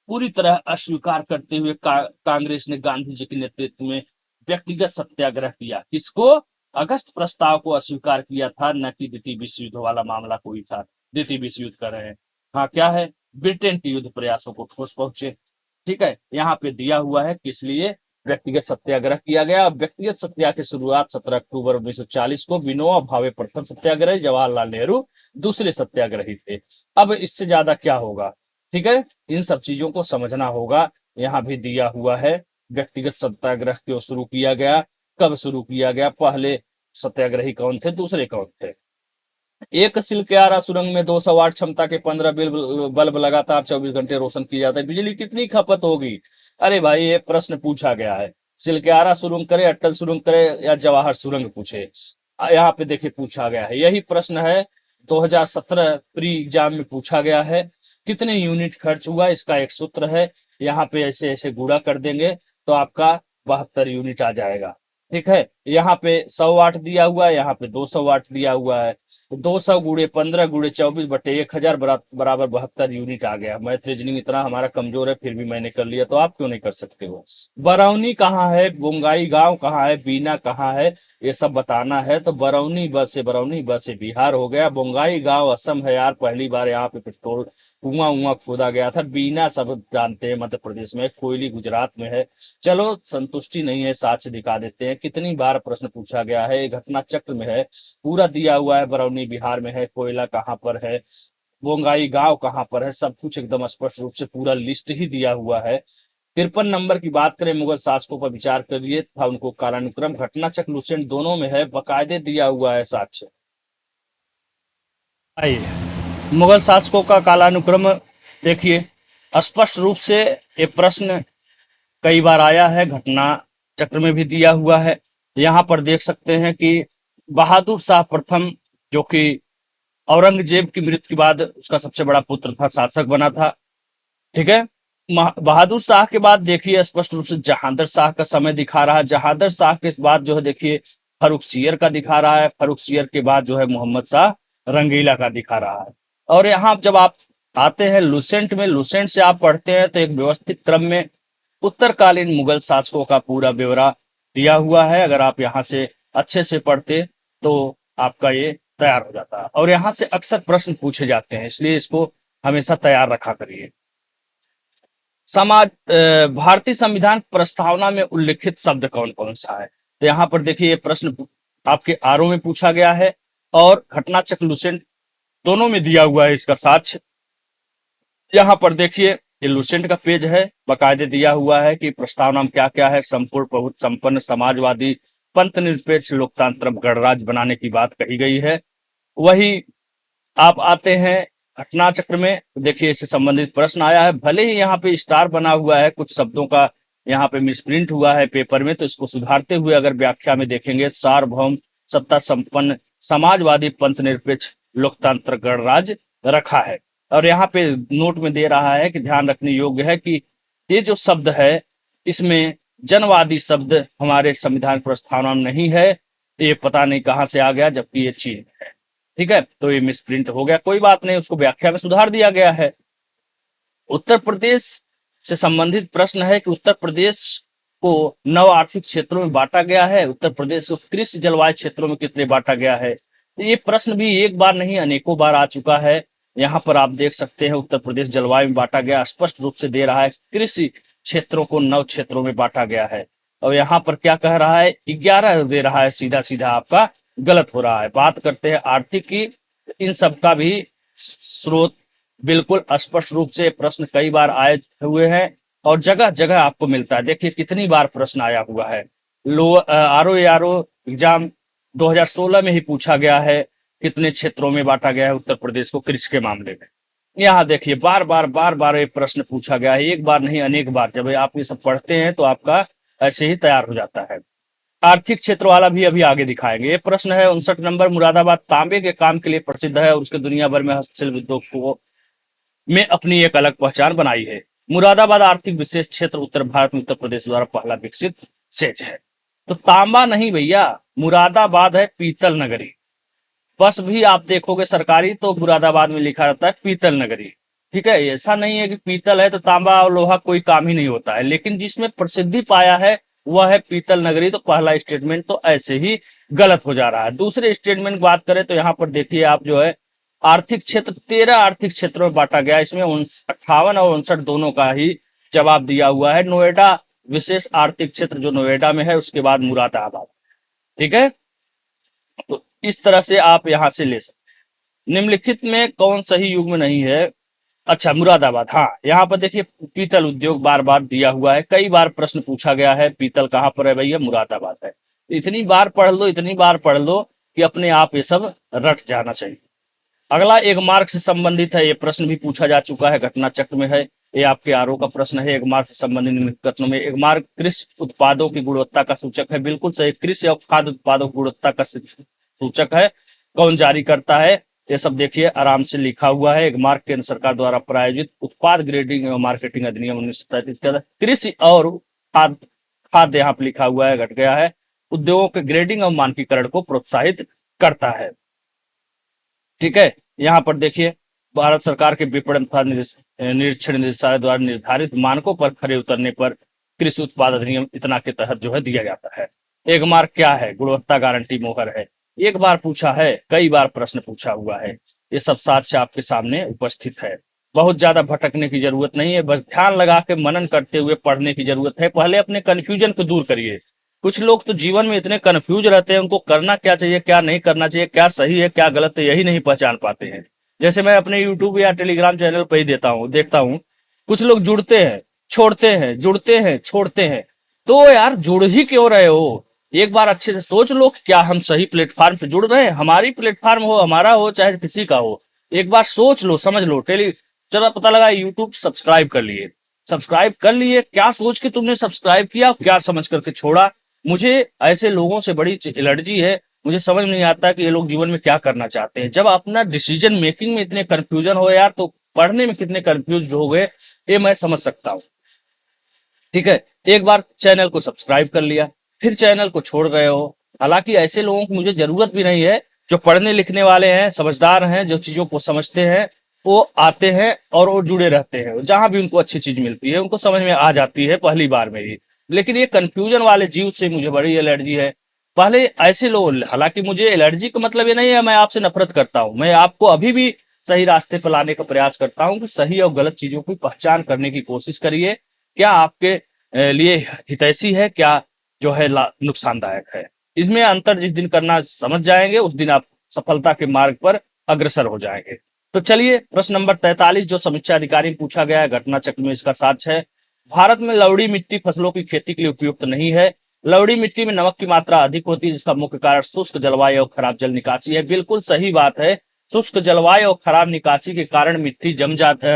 पूरी तरह अस्वीकार करते हुए कांग्रेस ने गांधी जी के नेतृत्व में व्यक्तिगत सत्याग्रह किया। किसको? अगस्त प्रस्ताव को अस्वीकार किया था, न कि द्वितीय विश्व युद्ध वाला मामला कोई था। द्वितीय विश्व युद्ध कर रहे हैं, हाँ क्या है, ब्रिटेन के युद्ध प्रयासों को ठोस पहुंचे। ठीक है, यहाँ पे दिया हुआ है किस लिए व्यक्तिगत सत्याग्रह किया गया। व्यक्तिगत सत्याग्रह की शुरुआत 17 अक्टूबर 1940 को विनोबा भावे प्रथम सत्याग्रही, जवाहरलाल नेहरू दूसरे सत्याग्रही थे। अब इससे ज्यादा क्या होगा? ठीक है, इन सब चीजों को समझना होगा। यहाँ भी दिया हुआ है व्यक्तिगत सत्याग्रह क्यों शुरू किया गया, कब शुरू किया गया, पहले सत्याग्रही कौन थे, दूसरे कौन थे। एक सिलक्यारा सुरंग में 200 वाट क्षमता के 15 बल्ब लगातार 24 घंटे रोशन किए जाते हैं, बिजली कितनी खपत होगी? अरे भाई ये प्रश्न पूछा गया है, सिलक्यारा सुरंग करे, अटल सुरंग करे या जवाहर सुरंग पूछे। यहाँ पे देखिए पूछा गया है, यही प्रश्न है 2017 प्री एग्जाम में पूछा गया है। कितने यूनिट खर्च हुआ, इसका एक सूत्र है। यहाँ पे ऐसे ऐसे गुणा कर देंगे तो आपका 72 यूनिट आ जाएगा। ठीक है, यहाँ पे 100 वाट दिया हुआ है, यहाँ पे 200 वाट दिया हुआ है। तो 200 गुणे 15 गुणे 24 बटे 1000 बराबर 72 यूनिट आ गया। मैथ रीजनिंग इतना हमारा कमजोर है, फिर भी मैंने कर लिया, तो आप क्यों नहीं कर सकते हो? बरौनी कहाँ है, बोंगाई गांव कहाँ है, बीना कहाँ है, ये सब बताना है। तो बरौनी बस से बिहार हो गया, बोंगाई गांव असम है। यार पहली बार यहाँ पे पेट्रोल कुआं खोदा गया था। बीना सब जानते हैं मध्य प्रदेश में, कोयली गुजरात में है। चलो संतुष्टि नहीं है, साक्ष्य दिखा देते हैं। कितनी बार प्रश्न पूछा गया है, घटना चक्र में है, पूरा दिया हुआ है। बरौनी बिहार में है, कोयला कहाँ पर है, बोंगाई गांव कहाँ पर है, सब कुछ एकदम स्पष्ट रूप से पूरा लिस्ट ही दिया हुआ है। 53 नंबर की बात करें, मुगल शासकों पर विचार करिए था उनको कालानुक्रम, घटना चक्र लुसेंट दोनों में है, बकायदे दिया हुआ है साक्ष्य। आइए, मुगल शासकों का कालानुक्रम देखिए, स्पष्ट रूप से ये प्रश्न कई बार आया है, घटना चक्र में भी दिया हुआ है। यहाँ पर देख सकते हैं कि बहादुर शाह प्रथम, जो कि औरंगजेब की मृत्यु के बाद उसका सबसे बड़ा पुत्र था, शासक बना था। ठीक है, बहादुर शाह के बाद देखिए स्पष्ट रूप से जहांदर शाह का समय दिखा रहा है। जहांदर शाह के बाद जो है देखिए फर्रुखसियर का दिखा रहा है। फर्रुखसियर के बाद जो है मोहम्मद शाह रंगीला का दिखा रहा है। और यहाँ जब आप आते हैं लुसेंट में, लुसेंट से आप पढ़ते हैं तो एक व्यवस्थित क्रम में उत्तरकालीन मुगल शासकों का पूरा ब्यौरा दिया हुआ है। अगर आप यहाँ से अच्छे से पढ़ते तो आपका ये तैयार हो जाता है। और यहाँ से अक्सर प्रश्न पूछे जाते हैं, इसलिए इसको हमेशा तैयार रखा करिए। भारतीय संविधान प्रस्तावना में उल्लिखित शब्द कौन कौन सा है? तो यहाँ पर देखिए ये प्रश्न आपके आरओ में पूछा गया है और घटना चक्र लुसेंट दोनों में दिया हुआ है इसका साक्ष्य। यहाँ पर देखिए ये लुसेंट का पेज है, बाकायदे दिया हुआ है कि प्रस्तावना में क्या क्या है। संपूर्ण बहुत संपन्न समाजवादी पंथ निरपेक्ष लोकतंत्र गणराज्य बनाने की बात कही गई है। वही आप आते हैं घटना चक्र में, देखिए इससे संबंधित प्रश्न आया है। भले ही यहाँ पे स्टार बना हुआ है, कुछ शब्दों का यहाँ पे मिसप्रिंट हुआ है पेपर में, तो इसको सुधारते हुए अगर व्याख्या में देखेंगे, सार्वभौम सत्ता संपन्न समाजवादी पंथ निरपेक्ष लोकतंत्र गणराज्य रखा है। और यहाँ पे नोट में दे रहा है कि ध्यान रखने योग्य है कि ये जो शब्द है इसमें जनवादी शब्द हमारे संविधान प्रस्तावना में नहीं है। ये पता नहीं कहाँ से आ गया, जबकि ये चीन है। ठीक है, तो ये मिसप्रिंट हो गया, कोई बात नहीं, उसको व्याख्या में सुधार दिया गया है। उत्तर प्रदेश से संबंधित प्रश्न है कि उत्तर प्रदेश को 9 आर्थिक क्षेत्रों में बांटा गया है। उत्तर प्रदेश को कृषि जलवायु क्षेत्रों में कितने बांटा गया है? तो ये प्रश्न भी एक बार नहीं अनेकों बार आ चुका है। यहाँ पर आप देख सकते हैं उत्तर प्रदेश जलवायु में बांटा गया, स्पष्ट रूप से दे रहा है कृषि क्षेत्रों को 9 क्षेत्रों में बांटा गया है। और यहाँ पर क्या कह रहा है, 11 दे रहा है, सीधा सीधा आपका गलत हो रहा है। बात करते हैं आर्थिक की, इन सब का भी स्रोत बिल्कुल स्पष्ट रूप से प्रश्न कई बार आए हुए हैं और जगह जगह आपको मिलता है। देखिए कितनी बार प्रश्न आया हुआ है। आरओ एग्जाम 2016 में ही पूछा गया है कितने क्षेत्रों में बांटा गया है उत्तर प्रदेश को कृषि के मामले में। यहाँ देखिए बार बार ये प्रश्न पूछा गया है, एक बार नहीं अनेक बार। जब आप ये सब पढ़ते हैं तो आपका ऐसे ही तैयार हो जाता है। आर्थिक क्षेत्र वाला भी अभी आगे दिखाएंगे। ये प्रश्न है 59 नंबर, मुरादाबाद तांबे के काम के लिए प्रसिद्ध है और उसके दुनिया भर में हस्तशिल्प उद्योग को में अपनी एक अलग पहचान बनाई है। मुरादाबाद आर्थिक विशेष क्षेत्र उत्तर भारत में उत्तर प्रदेश द्वारा पहला विकसित सेज है। तो तांबा नहीं भैया, मुरादाबाद है पीतल नगरी। बस भी आप देखोगे सरकारी तो मुरादाबाद में लिखा रहता है पीतल नगरी। ठीक है, ऐसा नहीं है कि पीतल है तो तांबा और लोहा कोई काम ही नहीं होता है, लेकिन जिसमें प्रसिद्धि पाया है वह है पीतल नगरी। तो पहला स्टेटमेंट तो ऐसे ही गलत हो जा रहा है। दूसरे स्टेटमेंट की बात करें तो यहाँ पर देखिए आप जो है आर्थिक क्षेत्र 13 आर्थिक क्षेत्रों में बांटा गया। इसमें 58 और 59 दोनों का ही जवाब दिया हुआ है। नोएडा विशेष आर्थिक क्षेत्र जो नोएडा में है, उसके बाद मुरादाबाद। ठीक है, तो इस तरह से आप यहां से ले सकते हैं। निम्नलिखित में कौन सही युग्म नहीं है? अच्छा, मुरादाबाद, हाँ यहाँ पर देखिए पीतल उद्योग बार बार दिया हुआ है, कई बार प्रश्न पूछा गया है पीतल कहाँ पर है भैया, मुरादाबाद है। इतनी बार पढ़ लो, इतनी बार पढ़ लो कि अपने आप ये सब रट जाना चाहिए। अगला एक मार्ग से संबंधित है, ये प्रश्न भी पूछा जा चुका है, घटना चक्र में है। ये आपके आरओ का प्रश्न है। एक मार्ग से संबंधित निम्नलिखित कथनों में एक मार्ग कृषि उत्पादों की गुणवत्ता का सूचक है। बिल्कुल सही, कृषि और खाद्य उत्पादों की गुणवत्ता का सूचक है। कौन जारी करता है? ये सब देखिए आराम से लिखा हुआ है। एक मार्ग केंद्र सरकार द्वारा प्रायोजित उत्पाद ग्रेडिंग एवं मार्केटिंग अधिनियम 1937 के तहत कृषि और खाद्य खाद्य यहाँ पर लिखा हुआ है, घट गया है, उद्योगों के ग्रेडिंग और मानकीकरण को प्रोत्साहित करता है। ठीक है, यहाँ पर देखिए भारत सरकार के विपणन तथा निरीक्षण निदेशालय द्वारा निर्धारित मानकों पर खरे उतरने पर कृषि उत्पाद अधिनियम इतना के तहत जो है दिया जाता है। एक मार्क क्या है? गुणवत्ता गारंटी मोहर है। एक बार पूछा है, कई बार प्रश्न पूछा हुआ है। ये सब साक्ष्य आपके सामने उपस्थित है। बहुत ज्यादा भटकने की जरूरत नहीं है, बस ध्यान लगा के मनन करते हुए पढ़ने की जरूरत है। पहले अपने कंफ्यूजन को दूर करिए। कुछ लोग तो जीवन में इतने कंफ्यूज रहते हैं, उनको करना क्या चाहिए, क्या नहीं करना चाहिए, क्या सही है, क्या गलत है, यही नहीं पहचान पाते हैं। जैसे मैं अपने यूट्यूब या टेलीग्राम चैनल पर ही देखता हूँ, कुछ लोग जुड़ते हैं, छोड़ते हैं, जुड़ते हैं, छोड़ते हैं। तो यार जुड़ ही क्यों रहे हो? एक बार अच्छे से सोच लो कि क्या हम सही प्लेटफॉर्म पे जुड़ रहे हैं। हमारी प्लेटफॉर्म हो, हमारा हो, चाहे किसी का हो, एक बार सोच लो, समझ लो। चलो पता लगा यूट्यूब सब्सक्राइब कर लिए, सब्सक्राइब कर लिए, क्या सोच के तुमने सब्सक्राइब किया, क्या समझ करके छोड़ा? मुझे ऐसे लोगों से बड़ी एलर्जी है। मुझे समझ नहीं आता कि ये लोग जीवन में क्या करना चाहते हैं। जब अपना डिसीजन मेकिंग में इतने कंफ्यूजन हो यार, तो पढ़ने में कितने कंफ्यूज हो गए, ये मैं समझ सकता हूँ। ठीक है, एक बार चैनल को सब्सक्राइब कर लिया, फिर चैनल को छोड़ रहे हो। हालांकि ऐसे लोगों की मुझे जरूरत भी नहीं है, जो पढ़ने लिखने वाले हैं, समझदार हैं, जो चीजों को समझते हैं, वो आते हैं और वो जुड़े रहते हैं। जहां भी उनको अच्छी चीज मिलती है, उनको समझ में आ जाती है पहली बार में ही। लेकिन ये कंफ्यूजन वाले जीव से मुझे बड़ी एलर्जी है। पहले ऐसे लोग, हालांकि मुझे एलर्जी का मतलब ये नहीं है मैं आपसे नफरत करता हूं, मैं आपको अभी भी सही रास्ते पर लाने का प्रयास करता हूं कि सही और गलत चीजों की पहचान करने की कोशिश करिए। क्या आपके लिए हितैषी है, क्या जो है नुकसानदायक है। इसमें अंतर जिस दिन करना समझ जाएंगे, उस दिन आप सफलता के मार्ग पर अग्रसर हो जाएंगे। तो चलिए प्रश्न नंबर 43 जो समीक्षा अधिकारी ने पूछा गया है, घटना चक्र में इसका साक्ष्य है। भारत में लवड़ी मिट्टी फसलों की खेती के लिए उपयुक्त नहीं है। लवड़ी मिट्टी में नमक की मात्रा अधिक होती है, जिसका मुख्य कारण शुष्क जलवायु और खराब जल निकासी है। बिल्कुल सही बात है, शुष्क जलवायु और खराब निकासी के कारण मिट्टी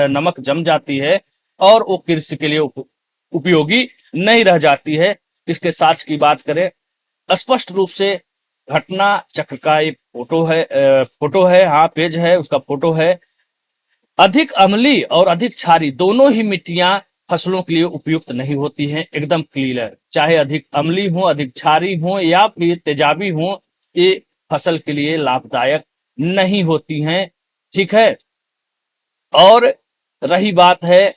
नमक जम जाती है और वो कृषि के लिए उपयोगी नहीं रह जाती है। इसके साक्ष्य की बात करें, स्पष्ट रूप से घटना चक्र का एक फोटो है, हाँ पेज है, उसका फोटो है। अधिक अम्लीय और अधिक क्षारी दोनों ही मिट्टियां फसलों के लिए उपयुक्त नहीं होती हैं, एकदम क्लियर। चाहे अधिक अम्लीय हो, अधिक क्षारी हो या फिर तेजाबी हो, ये फसल के लिए लाभदायक नहीं होती हैं। ठीक है, और रही बात है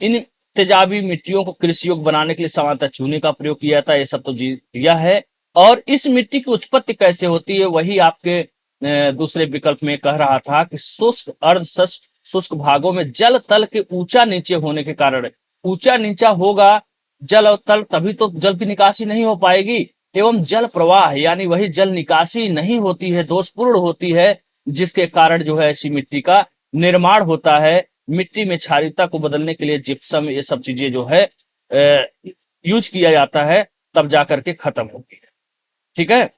इन तेजाबी मिट्टियों को कृषि योग्य बनाने के लिए सामान्यतः चूने का प्रयोग किया था, ये सब तो दिया है। और इस मिट्टी की उत्पत्ति कैसे होती है, वही आपके दूसरे विकल्प में कह रहा था कि शुष्क अर्ध शुष्क भागों में जल तल के ऊंचा नीचे होने के कारण, ऊंचा नीचा होगा जल और तल, तभी तो जल की निकासी नहीं हो पाएगी। एवं जल प्रवाह यानी वही जल निकासी नहीं होती है, दोषपूर्ण होती है, जिसके कारण जो है ऐसी मिट्टी का निर्माण होता है। मिट्टी में क्षारीयता को बदलने के लिए जिप्सम, ये सब चीजें जो है यूज किया जाता है, तब जाकर के खत्म होती है। ठीक है,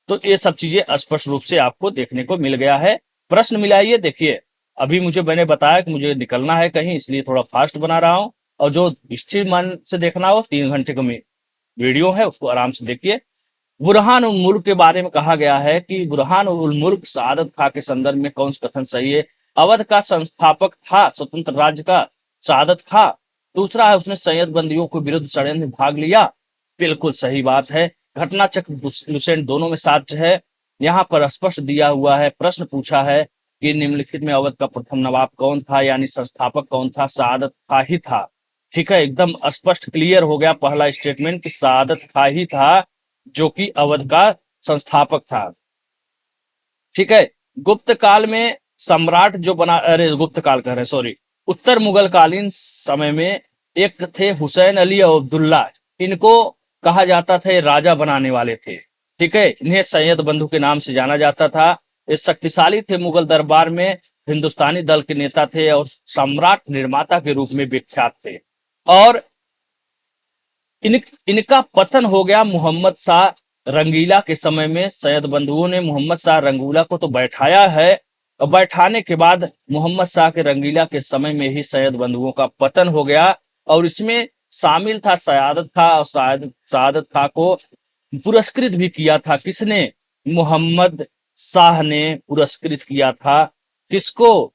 तो ये सब चीजें स्पष्ट रूप से आपको देखने को मिल गया है। प्रश्न मिलाइए, देखिए अभी मैंने बताया कि मुझे निकलना है कहीं, इसलिए थोड़ा फास्ट बना रहा हूं। और जो स्थिर मन से देखना हो, 3 घंटे का वीडियो है, उसको आराम से देखिए। बुरहान उल मुल्क के बारे में कहा गया है कि बुरहान उल मुल्क शहादत खां के संदर्भ में कौन सा कथन सही है? अवध का संस्थापक था, स्वतंत्र राज्य का सादत था। दूसरा है उसने सैयद बंदियों के विरुद्ध षड्यंत्र में भाग लिया। बिल्कुल सही बात है। घटना चक्र लुसेंट दोनों में साध्य है। यहाँ पर स्पष्ट दिया हुआ है, प्रश्न पूछा है कि निम्नलिखित में अवध का प्रथम नवाब कौन था, यानी संस्थापक कौन था, सादत खां ही था। ठीक है, एकदम स्पष्ट क्लियर हो गया पहला स्टेटमेंट कि सादत खां ही था जो कि अवध का संस्थापक था। ठीक है, गुप्त काल में सम्राट जो बना, अरे गुप्त काल कह रहे, सॉरी, उत्तर मुगल कालीन समय में एक थे हुसैन अली और अब्दुल्ला। इनको कहा जाता था ये राजा बनाने वाले थे। ठीक है, इन्हें सैयद बंधु के नाम से जाना जाता था। ये शक्तिशाली थे, मुगल दरबार में हिंदुस्तानी दल के नेता थे और सम्राट निर्माता के रूप में विख्यात थे। और इनका पतन हो गया मोहम्मद शाह रंगीला के समय में। सैयद बंधुओं ने मोहम्मद शाह रंगीला को तो बैठाया है, और बैठाने के बाद मोहम्मद शाह के रंगीला के समय में ही सैयद बंधुओं का पतन हो गया। और इसमें शामिल था सयादत खां, और सयादत खां को पुरस्कृत भी किया था किसने? मोहम्मद शाह ने पुरस्कृत किया था किसको?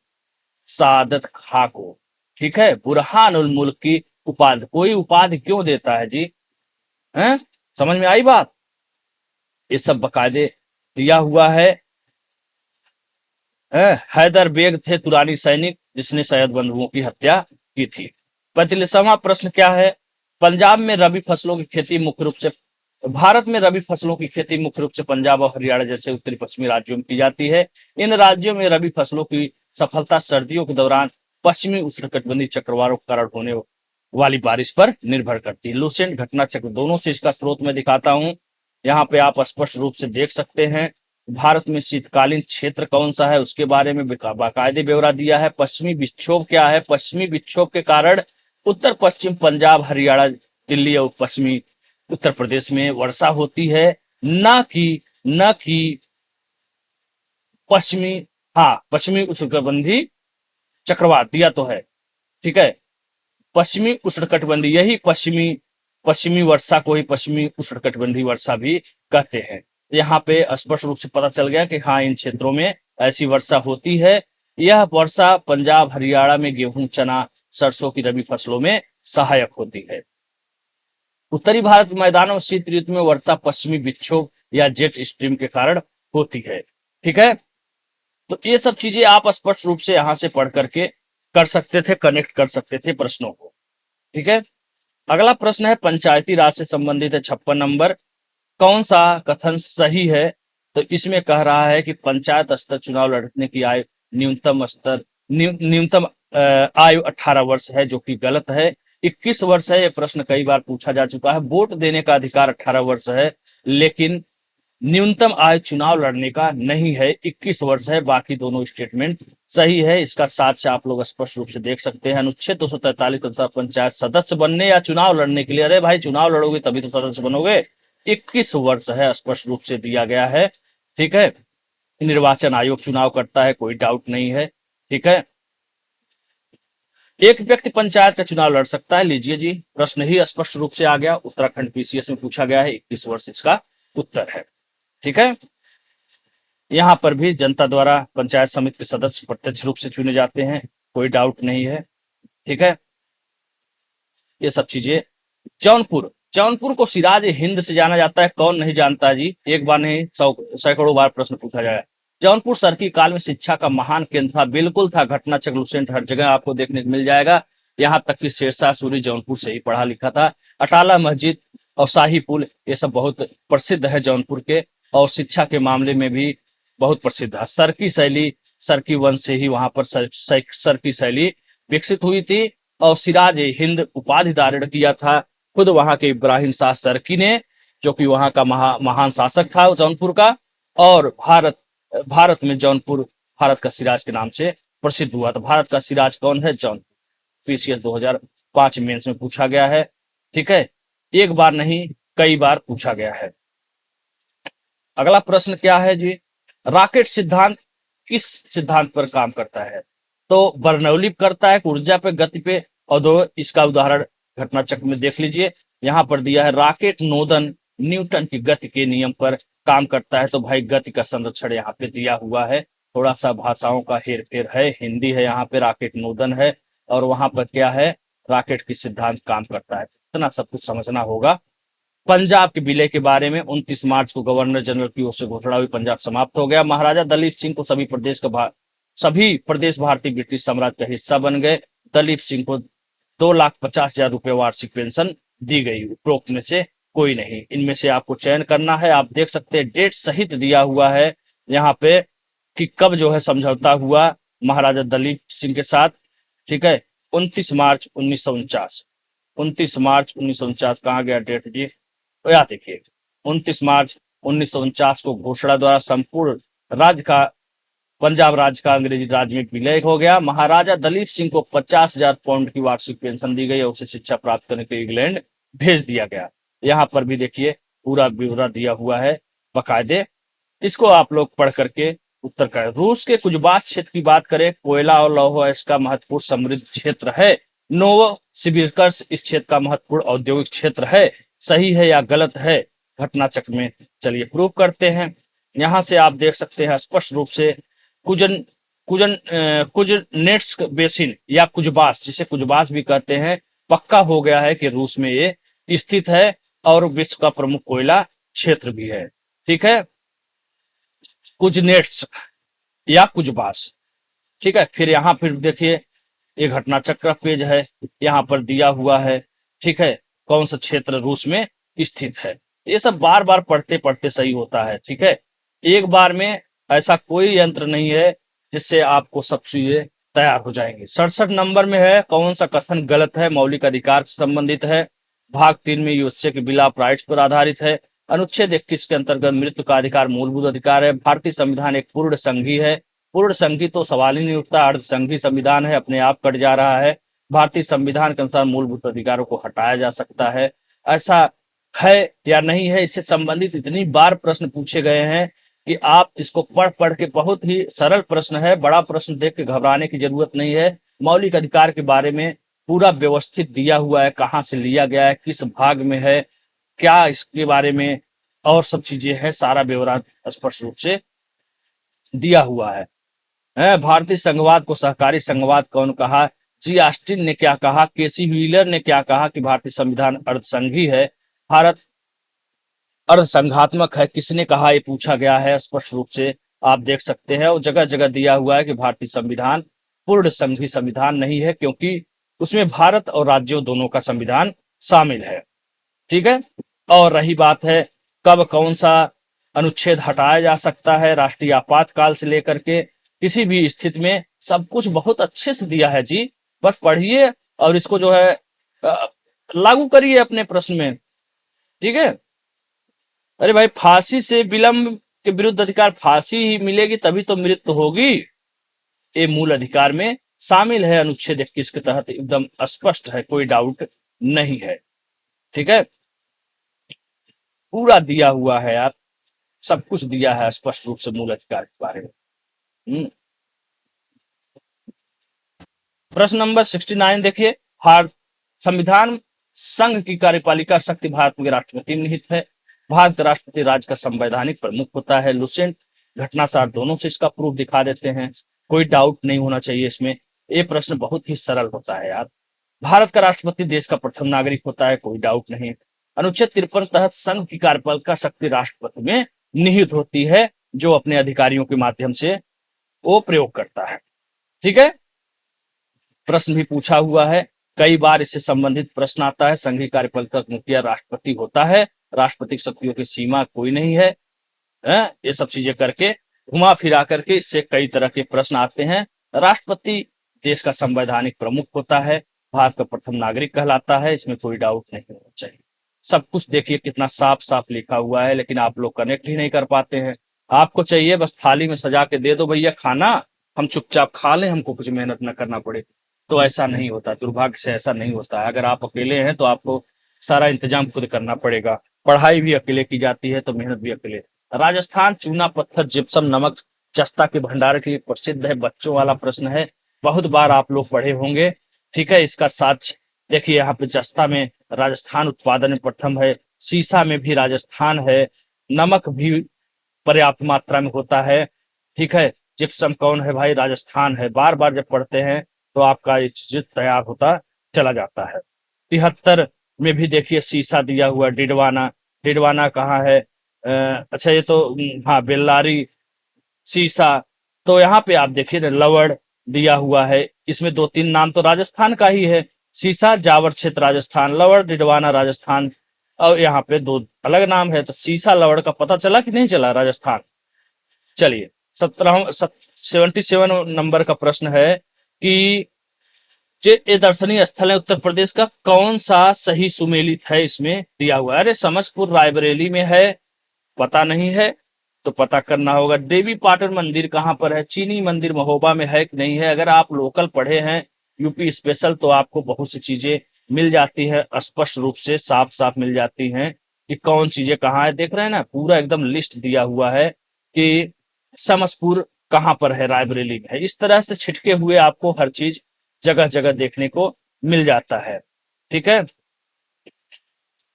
सआदत खां को। ठीक है, बुरहान उल मुल्क की उपाधि। कोई उपाधि क्यों देता है जी? हैं? समझ में आई बात? ये सब बकायदे दिया हुआ है। हैदर बेग थे तुरानी सैनिक जिसने सैयद बंधुओं की हत्या की थी। 45वां प्रश्न क्या है? पंजाब में रबी फसलों की खेती मुख्य रूप से, भारत में रबी फसलों की खेती मुख्य रूप से पंजाब और हरियाणा जैसे उत्तरी पश्चिमी राज्यों में की जाती है। इन राज्यों में रबी फसलों की सफलता सर्दियों के दौरान पश्चिमी उष्णकटिबंधीय चक्रवातों के कारण होने वाली बारिश पर निर्भर करती है। लुसेंट घटना चक्र दोनों से इसका स्रोत मैं दिखाता हूं। यहाँ पे आप स्पष्ट रूप से देख सकते हैं। भारत में शीतकालीन क्षेत्र कौन सा है उसके बारे में बाकायदे ब्यौरा दिया है। पश्चिमी विक्षोभ क्या है? पश्चिमी विक्षोभ के कारण उत्तर पश्चिम पंजाब, हरियाणा, दिल्ली और पश्चिमी उत्तर प्रदेश में वर्षा होती है, न कि पश्चिमी, हाँ, पश्चिमी उष्णकटिबंधीय चक्रवात दिया तो है। ठीक है, पश्चिमी उष्णकटिबंधीय, यही पश्चिमी पश्चिमी वर्षा को ही पश्चिमी उष्णकटिबंधीय वर्षा भी कहते हैं। यहाँ पे स्पष्ट रूप से पता चल गया कि हाँ, इन क्षेत्रों में ऐसी वर्षा होती है। यह वर्षा पंजाब, हरियाणा में गेहूं, चना, सरसों की रबी फसलों में सहायक होती है। उत्तरी भारत के मैदानों में शीत ऋतु में वर्षा पश्चिमी विक्षोभ या जेट स्ट्रीम के कारण होती है। ठीक है, तो ये सब चीजें आप स्पष्ट रूप से यहां से पढ़ करके कर सकते थे, कनेक्ट कर सकते थे प्रश्नों को। ठीक है, अगला प्रश्न है पंचायती राज से संबंधित है, 56 नंबर। कौन सा कथन सही है? तो इसमें कह रहा है कि पंचायत स्तर चुनाव लड़ने की आयु न्यूनतम आयु 18 वर्ष है, जो कि गलत है। 21 वर्ष है। ये प्रश्न कई बार पूछा जा चुका है। वोट देने का अधिकार 18 वर्ष है, लेकिन न्यूनतम आयु चुनाव लड़ने का नहीं है, 21 वर्ष है। बाकी दोनों स्टेटमेंट सही है। इसका साक्ष्य आप लोग स्पष्ट रूप से देख सकते हैं। अनुच्छेद 243 के अनुसार पंचायत सदस्य बनने या चुनाव लड़ने के लिए, अरे भाई चुनाव लड़ोगे तभी तो सदस्य बनोगे, 21 वर्ष है, स्पष्ट रूप से दिया गया है। ठीक है, निर्वाचन आयोग चुनाव करता है, कोई डाउट नहीं है। ठीक है, एक व्यक्ति पंचायत का चुनाव लड़ सकता है। लीजिए जी, प्रश्न ही स्पष्ट रूप से आ गया, उत्तराखंड पीसीएस में पूछा गया है, 21 वर्ष इसका उत्तर है। ठीक है, यहाँ पर भी जनता द्वारा पंचायत समिति के सदस्य प्रत्यक्ष रूप से चुने जाते हैं, कोई डाउट नहीं है। ठीक है, ये सब चीजें। जौनपुर, जौनपुर को सिराज हिंद से जाना जाता है, कौन नहीं जानता जी? एक बार नहीं, सैकड़ों बार प्रश्न पूछा जाएगा। जौनपुर सरकी काल में शिक्षा का महान केंद्र था, बिल्कुल था। घटना चक्र लुसेंट हर जगह आपको देखने को मिल जाएगा। यहाँ तक कि शेरशाह सूरी जौनपुर से ही पढ़ा लिखा था। अटाला मस्जिद और शाही पुल, ये सब बहुत प्रसिद्ध है जौनपुर के, और शिक्षा के मामले में भी बहुत प्रसिद्ध है। सरकी शैली, सरकी वंश से ही वहां पर सरकी शैली विकसित हुई थी, और सिराज हिंद उपाधि धारण किया था खुद वहां के इब्राहिम शाह सरकी ने, जो कि वहां का महान शासक था जौनपुर का। और भारत में जौनपुर भारत का सिराज के नाम से प्रसिद्ध हुआ। तो भारत का सिराज कौन है? जौनपुर। पीसीएस 2005 मेंस में पूछा गया है। ठीक है, एक बार नहीं कई बार पूछा गया है। अगला प्रश्न क्या है जी? रॉकेट सिद्धांत किस सिद्धांत पर काम करता है? तो बर्नौली करता है, ऊर्जा पे, गति पे, और दो इसका उदाहरण घटना चक्र में देख लीजिए। यहाँ पर दिया है रॉकेट नोदन न्यूटन की गति के नियम पर काम करता है। तो भाई गति का संरक्षण यहाँ पे दिया हुआ है, थोड़ा सा भाषाओं का हेर फेर है, हिंदी है, यहाँ पे राकेट नोदन है, और वहां पर क्या है, राकेट की सिद्धांत काम करता है। इतना सब कुछ समझना होगा। पंजाब के विलय के बारे में 29 मार्च को गवर्नर जनरल की ओर से घोषणा हुई, पंजाब समाप्त हो गया। महाराजा दलीप सिंह को सभी प्रदेश भारतीय ब्रिटिश साम्राज्य का हिस्सा बन गए। दलीप सिंह को 2,50,000 रुपए वार्षिक पेंशन दी गई। उपरोक्त में से कोई नहीं, इनमें से आपको चयन करना है। आप देख सकते हैं डेट सहित दिया हुआ है यहाँ पे कि कब जो है समझौता हुआ महाराजा दलीप सिंह के साथ। ठीक है, 29 मार्च 1949। 29 मार्च 1949 कहाँ गया डेट जी, तो याद देखिए 29 मार्च 1949 को घोषणा द्वारा संपूर्ण राज्य का पंजाब राज्य का अंग्रेजी राज में विलय हो गया। महाराजा दलीप सिंह को 50,000 पाउंड की वार्षिक पेंशन दी गई और उसे शिक्षा प्राप्त करने के लिए इंग्लैंड भेज दिया गया। यहाँ पर भी देखिए पूरा ब्यौरा दिया हुआ है बकायदे, इसको आप लोग पढ़ करके उत्तर करें। रूस के कुजबास क्षेत्र की बात करें, कोयला और लौह इसका महत्वपूर्ण समृद्ध क्षेत्र है। नोवसिबिर्स्क इस क्षेत्र का महत्वपूर्ण औद्योगिक क्षेत्र है। सही है या गलत है, घटना चक्र में चलिए प्रूव करते हैं। यहाँ से आप देख सकते हैं स्पष्ट रूप से कुजन कुजन कुजनेट्स्क बेसिन या कुजबास, जिसे कुजबास भी कहते हैं, पक्का हो गया है कि रूस में ये स्थित है और विश्व का प्रमुख कोयला क्षेत्र भी है। ठीक है, कुजनेट्स्क या कुजबास। ठीक है, फिर यहाँ फिर देखिए ये घटना चक्र पेज है, यहाँ पर दिया हुआ है। ठीक है, कौन सा क्षेत्र रूस में स्थित है, ये सब बार बार पढ़ते पढ़ते सही होता है। ठीक है, एक बार में ऐसा कोई यंत्र नहीं है जिससे आपको सब चीजें तैयार हो जाएंगी। 67 नंबर में है, कौन सा कथन गलत है, मौलिक अधिकार से संबंधित है। भाग 3 में यूएसए के बिल ऑफ राइट्स पर आधारित है। अनुच्छेद 21 के अंतर्गत मृत्यु का अधिकार मूलभूत अधिकार है। भारतीय संविधान एक पूर्ण संघी है। पूर्ण संघी तो सवाल ही नहीं उठता, अर्ध संघी संविधान है, अपने आप कट जा रहा है। भारतीय संविधान के अनुसार मूलभूत अधिकारों को हटाया जा सकता है, ऐसा है या नहीं है, इससे संबंधित इतनी बार प्रश्न पूछे गए हैं कि आप इसको पढ़ पढ़ के, बहुत ही सरल प्रश्न है, बड़ा प्रश्न देख के घबराने की जरूरत नहीं है। मौलिक अधिकार के बारे में पूरा व्यवस्थित दिया हुआ है, कहाँ से लिया गया है, किस भाग में है, क्या इसके बारे में और सब चीजें हैं, सारा ब्यौरा स्पष्ट रूप से दिया हुआ है। भारतीय संघवाद को सहकारी संघवाद कौन कहा, जी ऑस्टिन ने क्या कहा, केसी व्हीलर ने क्या कहा कि भारतीय संविधान अर्धसंघी है, भारत अर्धसंघात्मक है, किसने कहा, ये पूछा गया है स्पष्ट रूप से आप देख सकते हैं। और जगह जगह दिया हुआ है कि भारतीय संविधान पूर्ण संघी संविधान नहीं है, क्योंकि उसमें भारत और राज्यों दोनों का संविधान शामिल है। ठीक है, और रही बात है कब कौन सा अनुच्छेद हटाया जा सकता है, राष्ट्रीय आपातकाल से लेकर के किसी भी स्थिति में सब कुछ बहुत अच्छे से दिया है जी, बस पढ़िए और इसको जो है लागू करिए अपने प्रश्न में। ठीक है, अरे भाई फांसी से विलंब के विरुद्ध अधिकार, फांसी ही मिलेगी तभी तो मृत्यु होगी, ये मूल अधिकार में शामिल है। अनुच्छेद 21 के तहत एकदम स्पष्ट है, कोई डाउट नहीं है। ठीक है, पूरा दिया हुआ है यार, सब कुछ दिया है स्पष्ट रूप से मूल अधिकार के बारे में। प्रश्न नंबर 69 देखिए, भारत संविधान संघ की कार्यपालिका शक्ति भारत के राष्ट्रपति में निहित है। भारत का राष्ट्रपति राज्य का संवैधानिक प्रमुख होता है। लुसेंट घटनासार दोनों से इसका प्रूफ दिखा देते हैं, कोई डाउट नहीं होना चाहिए इसमें। ये प्रश्न बहुत ही सरल होता है यार। भारत का राष्ट्रपति देश का प्रथम नागरिक होता है, कोई डाउट नहीं। अनुच्छेद 53 तहत संघ की कार्यपालिका शक्ति राष्ट्रपति में निहित होती है, जो अपने अधिकारियों के माध्यम से वो प्रयोग करता है। ठीक है, प्रश्न भी पूछा हुआ है, कई बार इससे संबंधित प्रश्न आता है। संघीय कार्यपालिका का मुखिया राष्ट्रपति होता है, राष्ट्रपति शक्तियों की सीमा कोई नहीं है। ये सब चीजें करके घुमा फिरा करके इससे कई तरह के प्रश्न आते हैं। राष्ट्रपति देश का संवैधानिक प्रमुख होता है, भारत का प्रथम नागरिक कहलाता है, इसमें कोई डाउट नहीं होना चाहिए। सब कुछ देखिए कितना साफ साफ लिखा हुआ है, लेकिन आप लोग कनेक्ट ही नहीं कर पाते हैं। आपको चाहिए बस थाली में सजा के दे दो भैया खाना, हम चुपचाप खा लें, हमको कुछ मेहनत न करना पड़े, तो ऐसा नहीं होता, दुर्भाग्य से ऐसा नहीं होता है। अगर आप अकेले हैं तो आपको सारा इंतजाम खुद करना पड़ेगा, पढ़ाई भी अकेले की जाती है तो मेहनत भी अकेले। राजस्थान चूना पत्थर जिप्सम नमक जस्ता के भंडार के लिए प्रसिद्ध है, बच्चों वाला प्रश्न है, बहुत बार आप लोग पढ़े होंगे। ठीक है, इसका साक्ष्य देखिए, यहाँ पे जस्ता में राजस्थान उत्पादन में प्रथम है, सीसा में भी राजस्थान है, नमक भी पर्याप्त मात्रा में होता है। ठीक है, जिप्सम कौन है भाई? राजस्थान है। बार बार जब पढ़ते हैं तो आपका ये चीज तैयार होता चला जाता है। 73 में भी देखिए सीसा दिया हुआ, डिडवाना। डिडवाना कहाँ है? अच्छा ये तो हाँ, बेल्लारी, सीसा। तो यहाँ पे आप देखिए ना, लवड़ दिया हुआ है। इसमें दो तीन नाम तो राजस्थान का ही है। सीसा जावर क्षेत्र राजस्थान, लवड़ डिडवाना राजस्थान। और यहाँ पे दो अलग नाम है। तो सीसा लवड़ का पता चला कि नहीं चला? राजस्थान। चलिए, 77 नंबर का प्रश्न है कि ये दर्शनीय स्थल है उत्तर प्रदेश का, कौन सा सही सुमेलित है? इसमें दिया हुआ है। अरे समस्तपुर रायबरेली में है, पता नहीं है तो पता करना होगा। देवी पाटन मंदिर कहाँ पर है? चीनी मंदिर महोबा में है कि नहीं है? अगर आप लोकल पढ़े हैं यूपी स्पेशल तो आपको बहुत सी चीजें मिल जाती है, स्पष्ट रूप से साफ साफ मिल जाती हैं कि कौन चीजें कहाँ है। देख रहे हैं ना, पूरा एकदम लिस्ट दिया हुआ है कि समसपुर कहाँ पर है, रायबरेली में है। इस तरह से छिटके हुए आपको हर चीज जगह जगह देखने को मिल जाता है। ठीक है।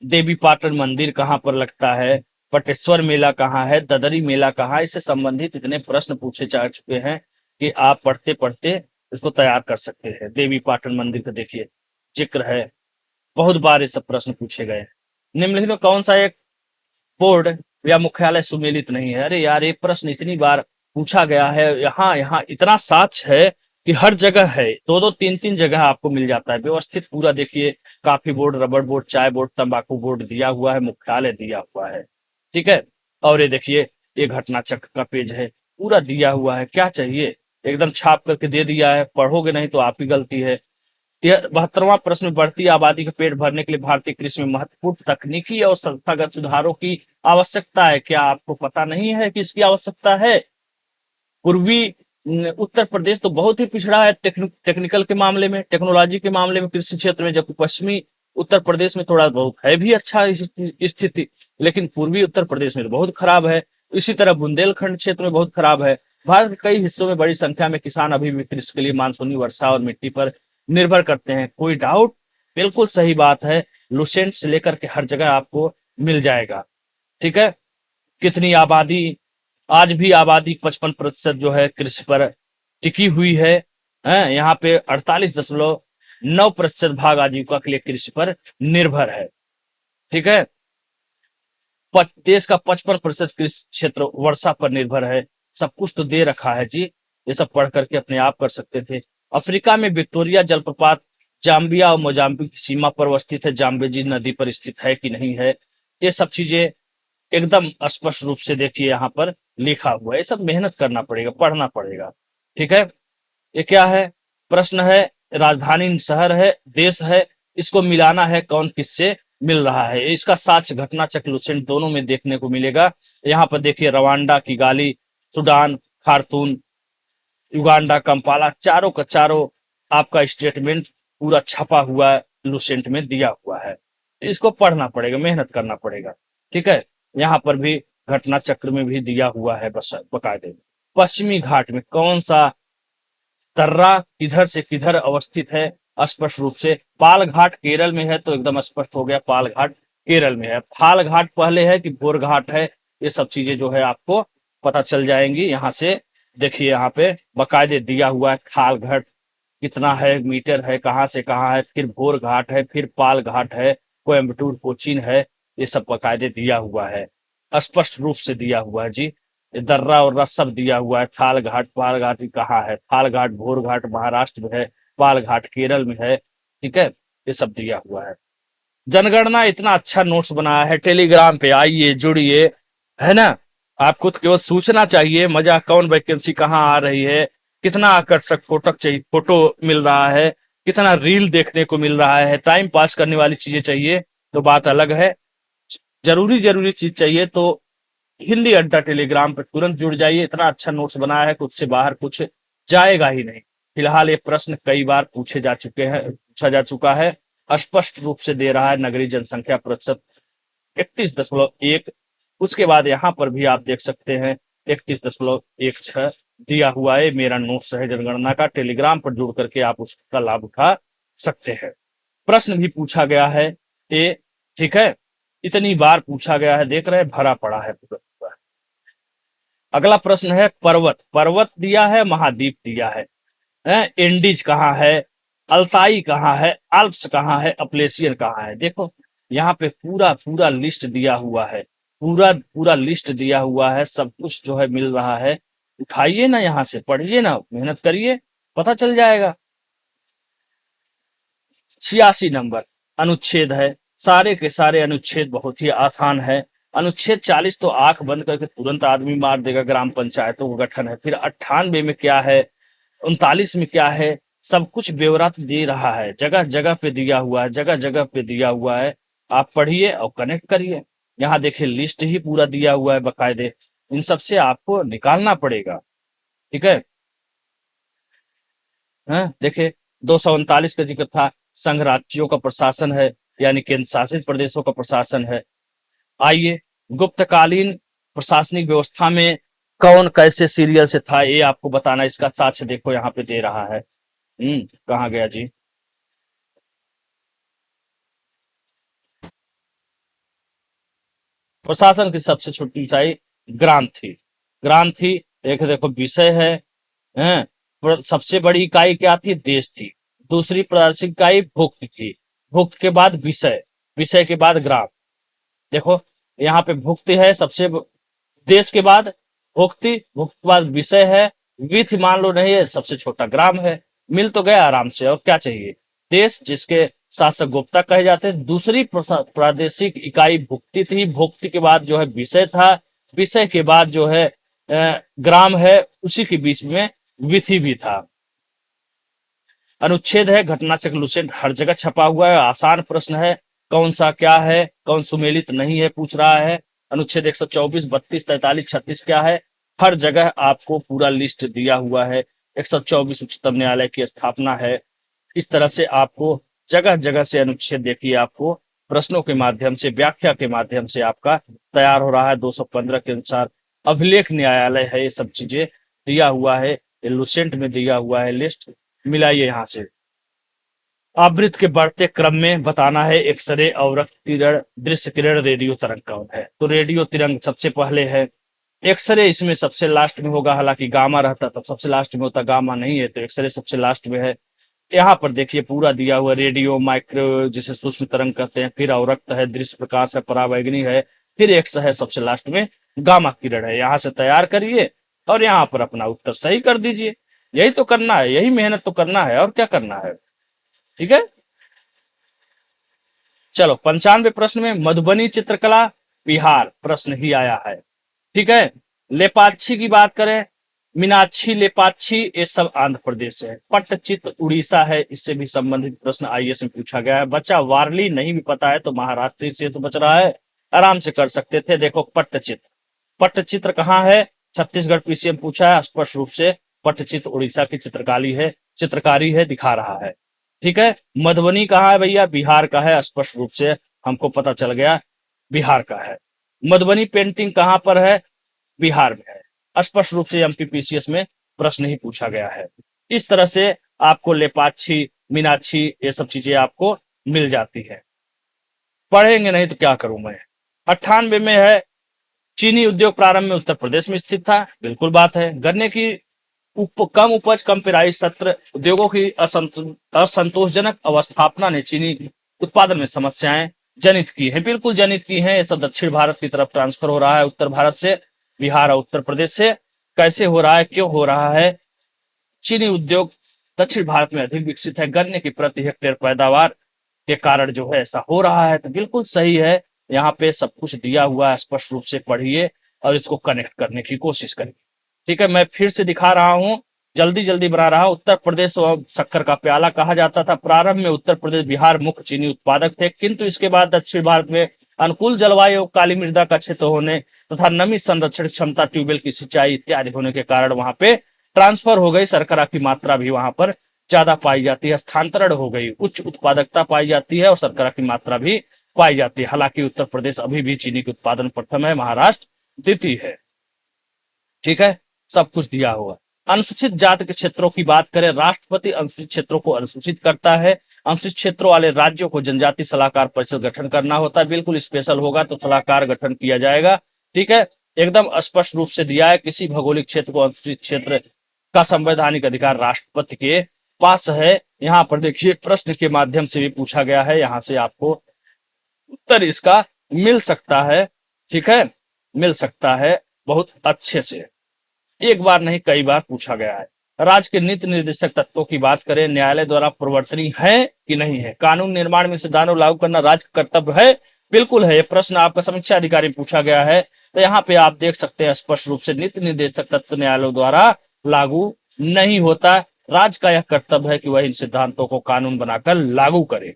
देवी पाटन मंदिर कहाँ पर लगता है? पटेश्वर मेला कहाँ है? ददरी मेला कहाँ है? इससे संबंधित इतने प्रश्न पूछे जा चुके हैं कि आप पढ़ते पढ़ते इसको तैयार कर सकते हैं। देवी पाटन मंदिर का देखिए जिक्र है, बहुत बार ये सब प्रश्न पूछे गए हैं। निम्नलिखित में कौन सा एक बोर्ड या मुख्यालय सुमेलित नहीं है? अरे यार, ये प्रश्न इतनी बार पूछा गया है, यहाँ यहाँ इतना साक्ष्य है कि हर जगह है। दो दो तीन तीन जगह आपको मिल जाता है व्यवस्थित पूरा। देखिए, काफी बोर्ड, रबड़ बोर्ड, चाय बोर्ड, तंबाकू बोर्ड दिया हुआ है, मुख्यालय दिया हुआ है। ठीक है। और ये देखिए, ये घटना चक्र का पेज है, पूरा दिया हुआ है। क्या चाहिए? एकदम छाप करके दे दिया है। पढ़ोगे नहीं तो आपकी गलती है। 72वां प्रश्न, बढ़ती आबादी का पेट भरने के लिए भारतीय कृषि में महत्वपूर्ण तकनीकी और संस्थागत सुधारों की आवश्यकता है। क्या आपको पता नहीं है कि इसकी आवश्यकता है? पूर्वी उत्तर प्रदेश तो बहुत ही पिछड़ा है टेक्निकल के मामले में, टेक्नोलॉजी के मामले में, कृषि क्षेत्र में, जबकि पश्चिमी उत्तर प्रदेश में थोड़ा बहुत है भी अच्छा स्थिति, लेकिन पूर्वी उत्तर प्रदेश में तो बहुत खराब है। इसी तरह बुंदेलखंड क्षेत्र में बहुत खराब है। भारत के कई हिस्सों में बड़ी संख्या में किसान अभी भी कृषि के लिए मानसूनी वर्षा और मिट्टी पर निर्भर करते हैं। कोई डाउट? बिल्कुल सही बात है। लुसेंट से लेकर के हर जगह आपको मिल जाएगा। ठीक है। कितनी आबादी? आज भी आबादी 55% जो है कृषि पर टिकी हुई है। यहाँ पे 48.9% भाग आजीविका के लिए कृषि पर निर्भर है। ठीक है। देश का 55% कृषि क्षेत्र वर्षा पर निर्भर है। सब कुछ तो दे रखा है जी, ये सब पढ़ करके अपने आप कर सकते थे। अफ्रीका में विक्टोरिया जलप्रपात जाम्बिया और मोजाम्बिक की सीमा पर अवस्थित है। जाम्बेजी नदी पर स्थित है कि नहीं है? ये सब चीजें एकदम स्पष्ट रूप से देखिए यहाँ पर लिखा हुआ है। ये सब मेहनत करना पड़ेगा, पढ़ना पड़ेगा। ठीक है। ये क्या है? प्रश्न है, राजधानी शहर है, देश है, इसको मिलाना है कौन किससे मिल रहा है। इसका साक्ष्य, घटना चक्र, लुसेंट दोनों में देखने को मिलेगा। यहाँ पर देखिए, Rwanda, Kigali, Sudan, Khartoum, Uganda, Kampala, चारों का चारों आपका स्टेटमेंट पूरा छपा हुआ लुसेंट में दिया हुआ है। इसको पढ़ना पड़ेगा, मेहनत करना पड़ेगा। ठीक है। यहाँ पर भी घटना चक्र में भी दिया हुआ है बस बकायदे। पश्चिमी घाट में कौन सा दर्रा किधर से किधर अवस्थित है? स्पष्ट रूप से पाल घाट केरल में है, तो एकदम स्पष्ट हो गया, पाल घाट केरल में है। फाल घाट पहले है कि भोर घाट है? ये सब चीजें जो है आपको पता चल जाएंगी यहाँ से। देखिए, यहाँ पे बकायदे दिया हुआ है, खाल घाट कितना है, मीटर है, कहाँ से कहाँ है, फिर भोर घाट है, फिर पाल घाट है, कोयम्बटूर कोचीन है। ये सब बकायदे दिया हुआ है, स्पष्ट रूप से दिया हुआ है जी। ये दर्रा और सब दिया हुआ है। थाल घाट, पाल घाट कहाँ है? थाल घाट, भोर घाट महाराष्ट्र में है, पाल घाट केरल में है। ठीक है। ये सब दिया हुआ है। जनगणना इतना अच्छा नोट्स बनाया है, टेलीग्राम पे आइए, जुड़िए, है ना। आपको तो केवल सूचना चाहिए, मजा कौन वैकेंसी कहाँ आ रही है, कितना आकर्षक फोटो चाहिए, फोटो मिल रहा है, कितना रील देखने को मिल रहा है, टाइम पास करने वाली चीजें चाहिए तो बात अलग है। जरूरी जरूरी चीज चाहिए तो हिंदी अड्डा टेलीग्राम पर तुरंत जुड़ जाइए। इतना अच्छा नोट्स बनाया है कि उससे बाहर कुछ जाएगा ही नहीं। फिलहाल ये प्रश्न कई बार पूछा जा चुका है। स्पष्ट रूप से दे रहा है नगरीय जनसंख्या प्रतिशत 31.1। उसके बाद यहाँ पर भी आप देख सकते हैं 31.16 दिया हुआ है। मेरा नोट्स है जनगणना का, टेलीग्राम पर जुड़ करके आप उसका लाभ उठा सकते हैं। प्रश्न भी पूछा गया है ये। ठीक है। इतनी बार पूछा गया है, देख रहे हैं भरा पड़ा है पूरा। अगला प्रश्न है पर्वत, पर्वत दिया है, महाद्वीप दिया है, इंडीज कहाँ है, अल्ताई कहाँ है, अल्प्स कहाँ है, अप्लेशियन कहाँ है। देखो यहाँ पे पूरा पूरा लिस्ट दिया हुआ है, पूरा पूरा लिस्ट दिया हुआ है, सब कुछ जो है मिल रहा है। उठाइए ना, यहाँ से पढ़िए ना, मेहनत करिए, पता चल जाएगा। 86 नंबर अनुच्छेद है, सारे के सारे अनुच्छेद बहुत ही आसान है। अनुच्छेद 40 तो आंख बंद करके तुरंत आदमी मार देगा, ग्राम पंचायतों का गठन है। फिर 98 में क्या है, 39 में क्या है, सब कुछ ब्यौरा तो दे रहा है, जगह जगह पे दिया हुआ है, जगह जगह पे दिया हुआ है। आप पढ़िए और कनेक्ट करिए। यहाँ देखिए लिस्ट ही पूरा दिया हुआ है बकायदे, इन सब से आपको निकालना पड़ेगा। ठीक है, देखिए 239 का जिक्र था, संघ राज्यों का प्रशासन है, यानी केंद्र शासित प्रदेशों का प्रशासन है। आइए, गुप्तकालीन प्रशासनिक व्यवस्था में कौन कैसे सीरियल से था, ये आपको बताना, इसका साक्ष्य देखो यहाँ पे दे रहा है। कहाँ गया जी। प्रशासन की सबसे छोटी इकाई ग्राम थी, ग्राम थी। एक देखो विषय है, हैं? सबसे बड़ी इकाई क्या थी, देश थी। दूसरी प्रशासनिक इकाई भुक्त थी, भुक्त के बाद विषय, विषय के बाद ग्राम। देखो यहाँ पे भुक्ति है सबसे देश के बाद, भुक्ति, भुक्त के बाद विषय है, विधि मान लो नहीं है, सबसे छोटा ग्राम है। मिल तो गया आराम से, और क्या चाहिए। देश जिसके शासक गुप्ता कहे जाते हैं। दूसरी प्रादेशिक इकाई भुक्ति थी, भुक्ति के बाद जो है विषय था, विषय के बाद जो है ग्राम है, उसी के बीच में विधि भी था। अनुच्छेद है, घटना चक्र लुसेंट हर जगह छपा हुआ है, आसान प्रश्न है। कौन सा क्या है, कौन सुमेलित नहीं है पूछ रहा है। अनुच्छेद 124, 32, 43, 36 क्या है, हर जगह आपको पूरा लिस्ट दिया हुआ है। 124 उच्चतम न्यायालय की स्थापना है। इस तरह से आपको जगह जगह से अनुच्छेद देखिए, आपको प्रश्नों के माध्यम से, व्याख्या के माध्यम से आपका तैयार हो रहा है। 215 के अनुसार अभिलेख न्यायालय है, ये सब चीजें दिया हुआ है, ये लुसेंट में दिया हुआ है लिस्ट। मिलाइए यहाँ से। आवृत्ति के बढ़ते क्रम में बताना है, एक्सरे, अवरक्त किरण, दृश्य किरण, रेडियो तरंग कौन है। तो रेडियो तरंग सबसे पहले है, एक्सरे इसमें सबसे लास्ट में होगा, हालांकि गामा रहता तब सबसे लास्ट में होता, गामा नहीं है तो एक्सरे सबसे लास्ट में है। यहाँ पर देखिए पूरा दिया हुआ, रेडियो, माइक्रो जिसे सूक्ष्म तरंग कहते हैं, फिर अवरक्त है, दृश्य प्रकाश है, परावैगनी है, फिर एक्स है, सबसे लास्ट में गामा किरण है। यहाँ से तैयार करिए और यहाँ पर अपना उत्तर सही कर दीजिए। यही तो करना है, यही मेहनत तो करना है, और क्या करना है। ठीक है, चलो 95 प्रश्न में मधुबनी चित्रकला बिहार प्रश्न ही आया है। ठीक है, लेपाक्षी की बात करें, मीनाक्षी, लेपाक्षी, ये सब आंध्र प्रदेश से है। पट्टचित्र उड़ीसा है, इससे भी संबंधित प्रश्न आईएएस में पूछा गया है। बच्चा वारली नहीं भी पता है तो महाराष्ट्र से तो बच रहा है, आराम से कर सकते थे। देखो पट्टचित्र, पट्टचित्र कहाँ है, छत्तीसगढ़ पीसीएम पूछा है, स्पष्ट रूप से पट्टचित्र उड़ीसा की चित्रकारी है, चित्रकारी है, दिखा रहा है। ठीक है, मधुबनी कहाँ है भैया, बिहार का है, स्पष्ट रूप से हमको पता चल गया बिहार का है। मधुबनी पेंटिंग कहाँ पर है, बिहार में है, स्पष्ट रूप से एमपीपीसीएस में प्रश्न ही पूछा गया है। इस तरह से आपको लेपाक्षी, मीनाक्षी, ये सब चीजें आपको मिल जाती है। पढ़ेंगे नहीं तो क्या करूं मैं। 98 में है, चीनी उद्योग प्रारंभ में उत्तर प्रदेश में स्थित था, बिल्कुल बात है। गन्ने की कम उपज, कम पेराई सत्र, उद्योगों की असंतोषजनक अवस्थापना ने चीनी उत्पादन में समस्याएं जनित की है, बिल्कुल जनित की है। ये सब दक्षिण भारत की तरफ ट्रांसफर हो रहा है, उत्तर भारत से, बिहार और उत्तर प्रदेश से। कैसे हो रहा है, क्यों हो रहा है। चीनी उद्योग दक्षिण भारत में अधिक विकसित है, गन्ने की प्रति हेक्टेयर पैदावार के कारण जो है ऐसा हो रहा है। तो बिल्कुल सही है, यहाँ पे सब कुछ दिया हुआ है, स्पष्ट रूप से पढ़िए और इसको कनेक्ट करने की कोशिश करिए। ठीक है, मैं फिर से दिखा रहा हूँ, जल्दी जल्दी बना रहा हूँ। उत्तर प्रदेश और शक्कर का प्याला कहा जाता था। प्रारंभ में उत्तर प्रदेश, बिहार मुख्य चीनी उत्पादक थे, किंतु इसके बाद दक्षिण भारत में अनुकूल जलवायु और काली मृदा का क्षेत्र होने तथा नमी संरक्षण क्षमता, ट्यूबवेल की सिंचाई इत्यादि होने के कारण वहां पे ट्रांसफर हो गई, शर्करा की मात्रा भी वहां पर ज्यादा पाई जाती है, स्थानांतरण हो गई, उच्च उत्पादकता पाई जाती है और शर्करा की मात्रा भी पाई जाती है। हालांकि उत्तर प्रदेश अभी भी चीनी के उत्पादन प्रथम है, महाराष्ट्र द्वितीय है। ठीक है, सब कुछ दिया हुआ। अनुसूचित जाति के क्षेत्रों की बात करें, राष्ट्रपति अनुसूचित क्षेत्रों को अनुसूचित करता है। अनुसूचित क्षेत्रों वाले राज्यों को जनजाति सलाहकार परिषद गठन करना होता है, बिल्कुल स्पेशल होगा तो सलाहकार गठन किया जाएगा। ठीक है, एकदम स्पष्ट रूप से दिया है, किसी भौगोलिक क्षेत्र को अनुसूचित क्षेत्र का संवैधानिक अधिकार राष्ट्रपति के पास है। यहाँ पर देखिए प्रश्न के माध्यम से भी पूछा गया है, यहाँ से आपको उत्तर इसका मिल सकता है। ठीक है, मिल सकता है बहुत अच्छे से। एक बार नहीं कई बार पूछा गया है। राज्य के नीति निर्देशक तत्वों की बात करें, न्यायालय द्वारा प्रवर्तनीय है कि नहीं है? कानून निर्माण में सिद्धांतों लागू करना राज्य का कर्तव्य है। बिल्कुल है। ये प्रश्न आपका समीक्षा अधिकारी पूछा गया है, तो यहाँ पे आप देख सकते हैं स्पष्ट रूप से नीति निर्देशक तत्व न्यायालयों द्वारा लागू नहीं होता। राज्य का यह कर्तव्य है कि वह इन सिद्धांतों को कानून बनाकर लागू करे।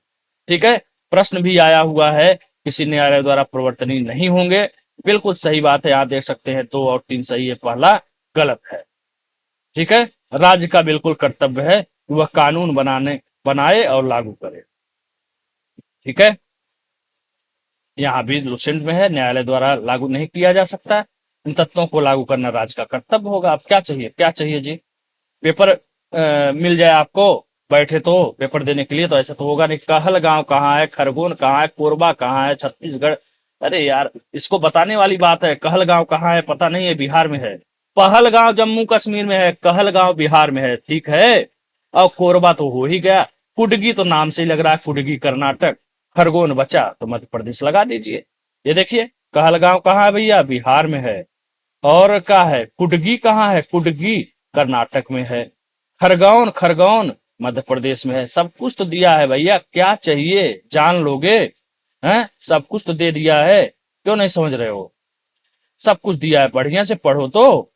ठीक है, प्रश्न भी आया हुआ है, किसी न्यायालय द्वारा प्रवर्तनीय नहीं होंगे। बिल्कुल सही बात है, यहाँ देख सकते हैं 2 और 3 सही है, पहला गलत है। ठीक है, राज्य का बिल्कुल कर्तव्य है कि वह कानून बनाए और लागू करे। ठीक है, यहाँ भी लुसेंट में है, न्यायालय द्वारा लागू नहीं किया जा सकता। इन तत्वों को लागू करना राज्य का कर्तव्य होगा। अब क्या चाहिए, क्या चाहिए जी? पेपर मिल जाए आपको बैठे तो पेपर देने के लिए, तो ऐसा तो होगा नहीं। कहलगांव कहाँ है, खरगोन कहाँ है, कोरबा कहाँ है, छत्तीसगढ़? अरे यार, इसको बताने वाली बात है। कहलगांव कहाँ है पता नहीं है, बिहार में है। पहलगांव जम्मू कश्मीर में है, कहलगांव बिहार में है। ठीक है, और कोरबा तो हो ही गया। कुडगी तो नाम से ही लग रहा है, कुडगी कर्नाटक। खरगोन बचा तो मध्य प्रदेश लगा दीजिए। ये देखिए कहलगांव कहाँ है भैया, बिहार में है। और क्या है, कुडगी कहाँ है, कुडगी कर्नाटक में है। खरगोन खरगोन मध्य प्रदेश में है। सब कुछ तो दिया है भैया, क्या चाहिए? जान लोगे हैं? सब कुछ तो दे दिया है, क्यों नहीं समझ रहे हो? सब कुछ दिया है, बढ़िया से पढ़ो तो।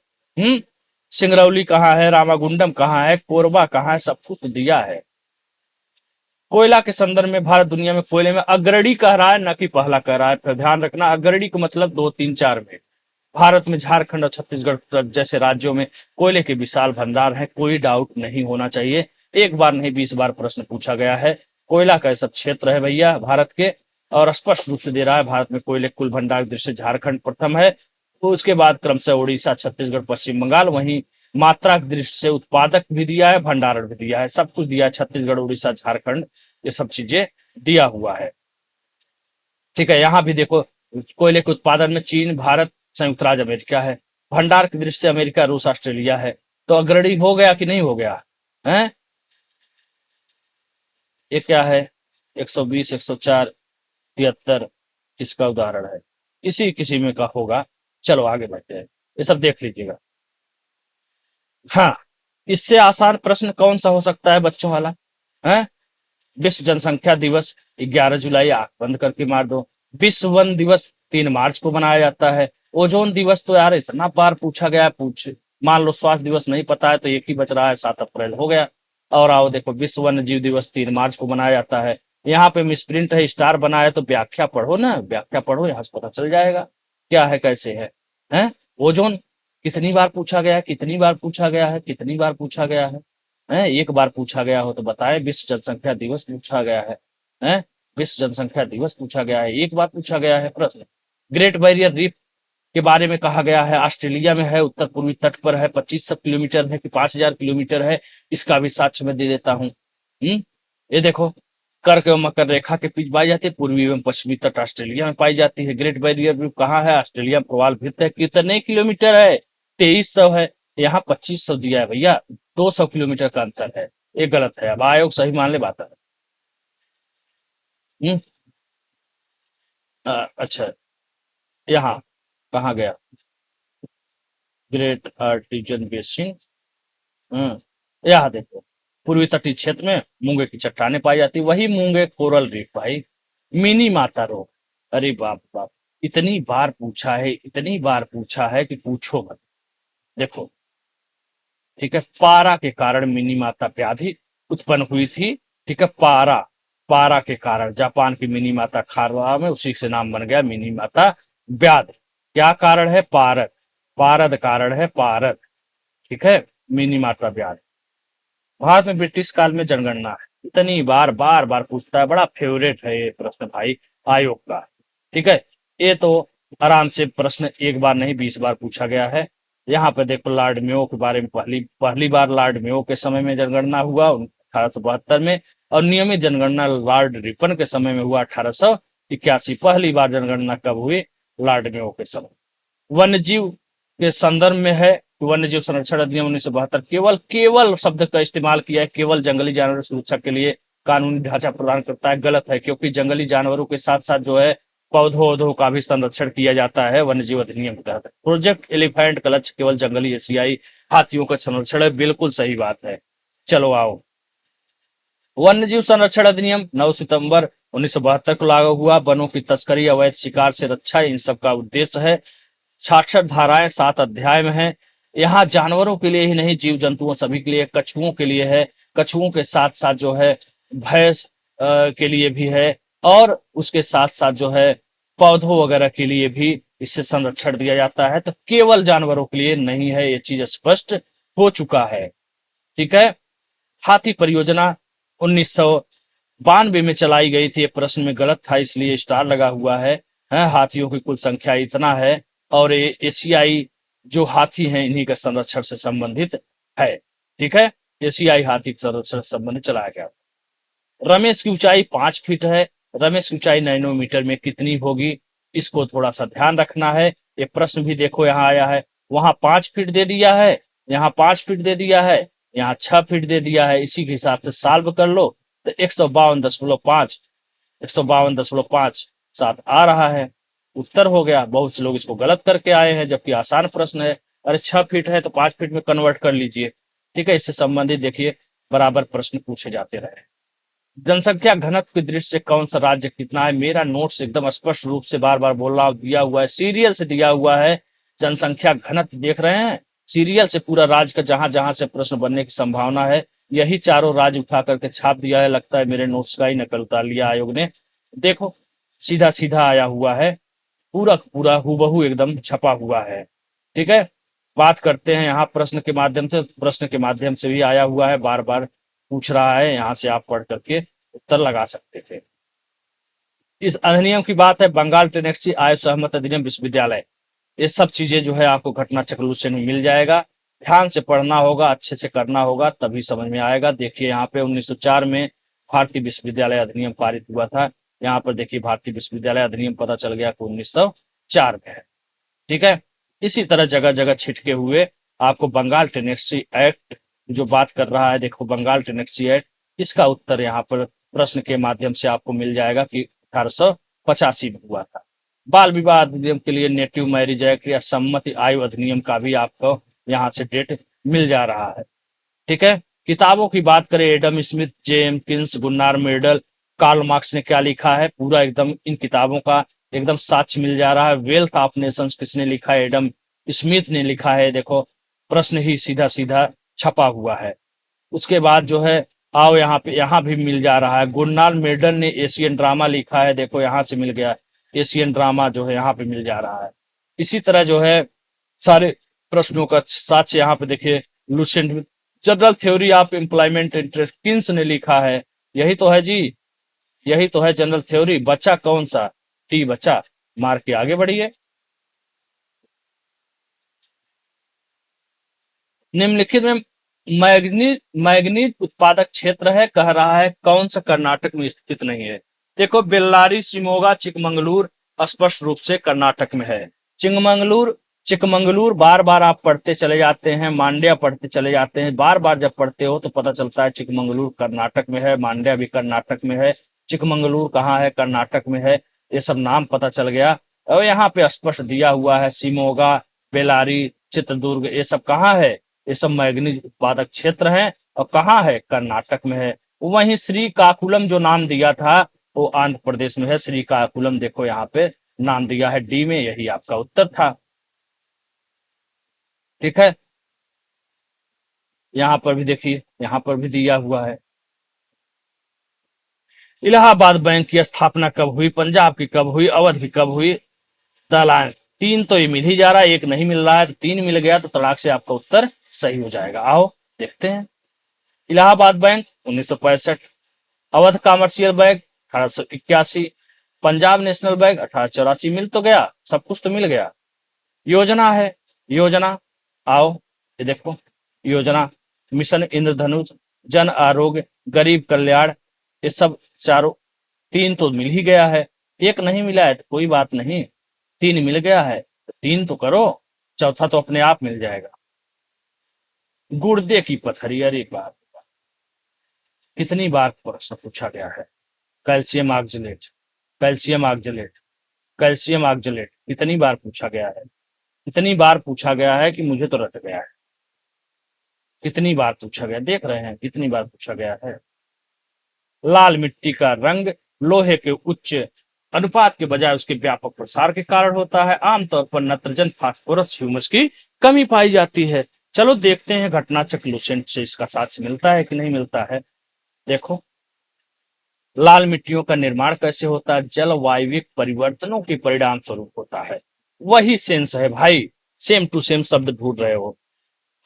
सिंगरौली कहाँ है, रामागुंडम कहाँ है, कोरबा कहाँ है, सब कुछ तो दिया है। कोयला के संदर्भ में भारत दुनिया में कोयले में अग्रणी कह रहा है, न कि पहला कह रहा है। फिर ध्यान रखना, अग्रणी का मतलब 2, 3, 4 में। भारत में झारखंड और छत्तीसगढ़ जैसे राज्यों में कोयले के विशाल भंडार हैं, कोई डाउट नहीं होना चाहिए। एक बार नहीं 20 बार प्रश्न पूछा गया है। कोयला का सब क्षेत्र है भैया भारत के, और स्पष्ट रूप से दे रहा है भारत में कोयले कुल भंडार की दृष्टि से झारखंड प्रथम है। तो उसके बाद क्रमशः उड़ीसा, छत्तीसगढ़, पश्चिम बंगाल। वहीं मात्रा की दृष्टि से उत्पादक भी दिया है, भंडारण भी दिया है, सब कुछ दिया है। छत्तीसगढ़, उड़ीसा, झारखंड, ये सब चीजें दिया हुआ है। ठीक है, यहाँ भी देखो कोयले के उत्पादन में चीन, भारत, संयुक्त राज्य अमेरिका है। भंडार की दृष्टि से अमेरिका, रूस, ऑस्ट्रेलिया है। तो अग्रणी हो गया कि नहीं हो गया है? ये क्या है, 120, 104, 73 इसका उदाहरण है। इसी किसी में का होगा। चलो आगे बढ़ते हैं, ये सब देख लीजिएगा। हाँ, इससे आसान प्रश्न कौन सा हो सकता है बच्चों वाला? है, विश्व जनसंख्या दिवस 11 जुलाई, आंख बंद करके मार दो। विश्व वन दिवस 3 मार्च को मनाया जाता है। ओजोन दिवस तो यार इतना बार पूछा गया है, पूछ मान लो स्वास्थ्य दिवस नहीं पता है तो एक ही बच रहा है, 7 अप्रैल हो गया। और आओ देखो, विश्व वन्य जीव दिवस 3 मार्च को मनाया जाता है। यहाँ पे मिसप्रिंट है, स्टार बना है, तो व्याख्या पढ़ो ना, व्याख्या पढ़ो, यहाँ से पता चल जाएगा क्या है कैसे है। हैं, ओजोन कितनी बार पूछा गया है, कितनी बार पूछा गया है, कितनी बार पूछा गया है? एक बार पूछा गया हो तो बताए। विश्व जनसंख्या दिवस पूछा गया है, हैं? विश्व जनसंख्या दिवस पूछा गया है, एक बार पूछा गया है प्रश्न। ग्रेट बैरियर रीफ के बारे में कहा गया है, ऑस्ट्रेलिया में है, उत्तर पूर्वी तट पर है, 2500 किलोमीटर है कि 5000 किलोमीटर है, इसका भी साक्ष्य मैं दे देता हूँ। ये देखो, कर्क एवं मकर रेखा के बीच पाई जाती है, पूर्वी एवं पश्चिमी तट ऑस्ट्रेलिया में पाई जाती है। ग्रेट बैरियर रीफ कहाँ है? ऑस्ट्रेलिया में प्रवाल भित्त है। कितने किलोमीटर है? 2300 है। यहाँ 2500 दिया है भैया, 200 किलोमीटर का अंतर है। ये गलत है, अब आयोग सही मान ले बात है। हम्म, अच्छा, यहाँ कहाँ गया? Great artesian basin. यहाँ देखो, पूर्वी तटीय क्षेत्र में मूंगे की चट्टानें पाई जाती, वही मूंगे कोरल रीफ भाई। मिनी माता रोग, अरे बाप बाप, इतनी बार पूछा है, इतनी बार पूछा है कि पूछो मत। देखो, ठीक है, पारा के कारण मिनी माता व्याधि उत्पन्न हुई थी। ठीक है, पारा, पारा के कारण जापान की मिनी माता खारवा में उसी से नाम बन गया मिनी माता व्याधि। क्या कारण है? पारद, पारद कारण है, पारद। ठीक है, मिनी माता व्याधि। भारत में ब्रिटिश काल में जनगणना है, इतनी बार बार बार पूछता है, बड़ा फेवरेट है ये प्रश्न भाई आयोग का। ठीक है, ये तो आराम से प्रश्न एक बार नहीं 20 बार पूछा गया है। यहाँ पे देखो, लॉर्ड मेयो के बारे में पहली पहली बार लॉर्ड मेयो के समय में जनगणना हुआ 1872 में, और नियमित जनगणना लॉर्ड रिपन के समय में हुआ 1881। पहली बार जनगणना कब हुई? लॉर्ड मेयो के समय। वन्यजीव के संदर्भ में है। वन्यजीव संरक्षण अधिनियम 1972 केवल केवल शब्द का इस्तेमाल किया है, केवल जंगली जानवरों की सुरक्षा के लिए कानूनी ढांचा प्रदान करता है। गलत है, क्योंकि जंगली जानवरों के साथ साथ जो है पौधों वौधों का भी संरक्षण किया जाता है वन्यजीव अधिनियम के तहत। प्रोजेक्ट एलिफेंट का लक्ष्य केवल जंगली एशियाई हाथियों का संरक्षण है। बिल्कुल सही बात है। चलो आओ, वन्यजीव संरक्षण अधिनियम 9 सितंबर 1972 को लागू हुआ। वनों की तस्करी, अवैध शिकार से रक्षा, इन सब का उद्देश्य है। 66 धाराएं 7 अध्याय में है। यहाँ जानवरों के लिए ही नहीं, जीव जंतुओं सभी के लिए, कछुओं के लिए है। कछुओं के साथ साथ जो है भैंस के लिए भी है, और उसके साथ साथ जो है पौधों वगैरह के लिए भी इससे संरक्षण दिया जाता है। तो केवल जानवरों के लिए नहीं है, ये चीज स्पष्ट हो चुका है। ठीक है। हाथी परियोजना 1992 में चलाई गई थी। ये प्रश्न में गलत था, इसलिए स्टार लगा हुआ है। हाथियों की कुल संख्या इतना है, और ये एशियाई जो हाथी हैं इन्हीं का संरक्षण से संबंधित है। ठीक है, एशियाई हाथी के संरक्षण से संबंधित चलाया गया। रमेश की ऊंचाई 5 फीट है। रमेश की ऊंचाई नैनोमीटर में कितनी होगी, इसको थोड़ा सा ध्यान रखना है। ये प्रश्न भी देखो यहाँ आया है, वहां 5 फीट दे दिया है, यहाँ 5 फीट दे दिया है, यहाँ 6 फीट दे दिया है। इसी के हिसाब से सॉल्व कर लो तो 152.5 152.5 आ रहा है, उत्तर हो गया। बहुत से लोग इसको गलत करके आए हैं, जबकि आसान प्रश्न है। अरे 6 फीट है तो 5 फीट में कन्वर्ट कर लीजिए। ठीक है, इससे संबंधित देखिए बराबर प्रश्न पूछे जाते रहे। जनसंख्या घनत्व की दृष्टि से कौन सा राज्य कितना है, मेरा नोट्स एकदम स्पष्ट रूप से बार बार बोल रहा हूं, दिया हुआ है, सीरियल से दिया हुआ है। जनसंख्या घनत्व देख रहे हैं, सीरियल से पूरा राज्य का जहां जहां से प्रश्न बनने की संभावना है, यही चारों राज्य उठा करके छाप दिया है। लगता है मेरे नोट्स का ही नकल उतार लिया आयोग ने। देखो सीधा सीधा आया हुआ है, पूरा पूरा हूबहू एकदम छपा हुआ है। ठीक है, बात करते हैं यहाँ प्रश्न के माध्यम से। प्रश्न के माध्यम से भी आया हुआ है, बार बार पूछ रहा है, यहाँ से आप पढ़ करके उत्तर लगा सकते थे। इस अधिनियम की बात है, बंगाल टेनेक्सी आय सहमत अधिनियम विश्वविद्यालय। ये सब चीजें जो है आपको घटना चक्र में मिल जाएगा। ध्यान से पढ़ना होगा, अच्छे से करना होगा, तभी समझ में आएगा। देखिए यहाँ पे 1904 में भारतीय विश्वविद्यालय अधिनियम पारित हुआ था। यहाँ पर देखिए भारतीय विश्वविद्यालय अधिनियम पता चल गया कि 1904 में है। ठीक है, इसी तरह जगह जगह छिटके हुए आपको बंगाल टेनेक्सी एक्ट जो बात कर रहा है, देखो बंगाल टेनेक्सी एक्ट, इसका उत्तर यहाँ पर प्रश्न के माध्यम से आपको मिल जाएगा कि 1885 में हुआ था। बाल विवाह अधिनियम के लिए नेटिव मैरिज एक्ट या सम्मति आयु अधिनियम का भी आपको यहाँ से डेट मिल जा रहा है। ठीक है, किताबों की बात करें, एडम स्मिथ, जेम किन्स, गुन्नार मेडल, कार्ल मार्क्स ने क्या लिखा है, पूरा एकदम इन किताबों का एकदम साक्ष्य मिल जा रहा है। वेल्थ ऑफ नेशंस किसने लिखा है, एडम स्मिथ ने लिखा है। देखो प्रश्न ही सीधा सीधा छपा हुआ है। उसके बाद जो है आओ यहाँ पे, यहाँ भी मिल जा रहा है। गुन्नार मेडल ने एशियन ड्रामा लिखा है, देखो यहाँ से मिल गया, एशियन ड्रामा जो है यहाँ पे मिल जा रहा है। इसी तरह जो है सारे प्रश्नों का साक्ष्य यहाँ पे देखिए, Lucent general theory of employment interest Keynes ने लिखा है। यही तो है जी, यही तो है जनरल थ्योरी। बच्चा कौन सा, टी बच्चा, मार के आगे बढ़िए। निम्नलिखित में मैग्नीज मैग्नीज उत्पादक क्षेत्र है, कह रहा है कौन सा कर्नाटक में स्थित नहीं है। देखो बेल्लारी, शिमोगा, चिकमंगलूर स्पष्ट रूप से कर्नाटक में है। चिकमंगलूर, चिकमंगलूर बार बार आप पढ़ते चले जाते हैं, मांड्या पढ़ते चले जाते हैं, बार बार जब पढ़ते हो तो पता चलता है चिकमंगलूर कर्नाटक में है, मांड्या भी कर्नाटक में है। चिकमंगलूर कहाँ है, कर्नाटक में है, ये सब नाम पता चल गया। और यहाँ पे स्पष्ट दिया हुआ है, शिमोगा, बेलारी, चित्रदुर्ग, ये सब कहाँ है, ये सब मैग्नीज उत्पादक क्षेत्र है, और कहाँ है, कर्नाटक में है। वहीं श्रीकाकुलम जो नाम दिया था वो आंध्र प्रदेश में है। श्रीकाकुलम देखो यहाँ पे नाम दिया है डी में, यही आपका उत्तर था। ठीक है, यहाँ पर भी देखिए, यहाँ पर भी दिया हुआ है। इलाहाबाद बैंक की स्थापना कब हुई, पंजाब की कब हुई, अवध की कब हुई। तलाश तीन तो ये मिल ही जा रहा है, एक नहीं मिल रहा है, तो तीन मिल गया तो तलाक से आपका उत्तर सही हो जाएगा। आओ देखते हैं। Allahabad bank 1965, Awadh commercial bank 1881, Punjab national bank 1884। मिल तो गया, सब कुछ तो मिल गया। योजना है, योजना, आओ ये देखो, योजना मिशन इंद्रधनुष, जन आरोग्य, गरीब कल्याण, ये सब चारों, तीन तो मिल ही गया है। एक नहीं मिला है तो कोई बात नहीं, तीन मिल गया है, तीन तो करो, चौथा तो अपने आप मिल जाएगा। गुर्दे की पथरी, अरे बाप, कितनी बार प्रश्न पूछा गया है। Calcium oxalate, calcium oxalate, calcium oxalate कितनी बार पूछा गया है, इतनी बार पूछा गया है कि मुझे तो रट गया है। कितनी बार पूछा गया, देख रहे हैं कितनी बार पूछा गया है। लाल मिट्टी का रंग लोहे के उच्च अनुपात के बजाय उसके व्यापक प्रसार के कारण होता है। आमतौर पर नत्रजन, फास्फोरस, ह्यूमस की कमी पाई जाती है। चलो देखते हैं घटनाचक्र लुसेंट से इसका साक्ष्य मिलता है कि नहीं मिलता है। देखो, लाल मिट्टियों का निर्माण कैसे होता है, जलवायविक परिवर्तनों के परिणाम स्वरूप होता है। वही सेंस है भाई, सेम टू सेम शब्द ढूंढ रहे हो।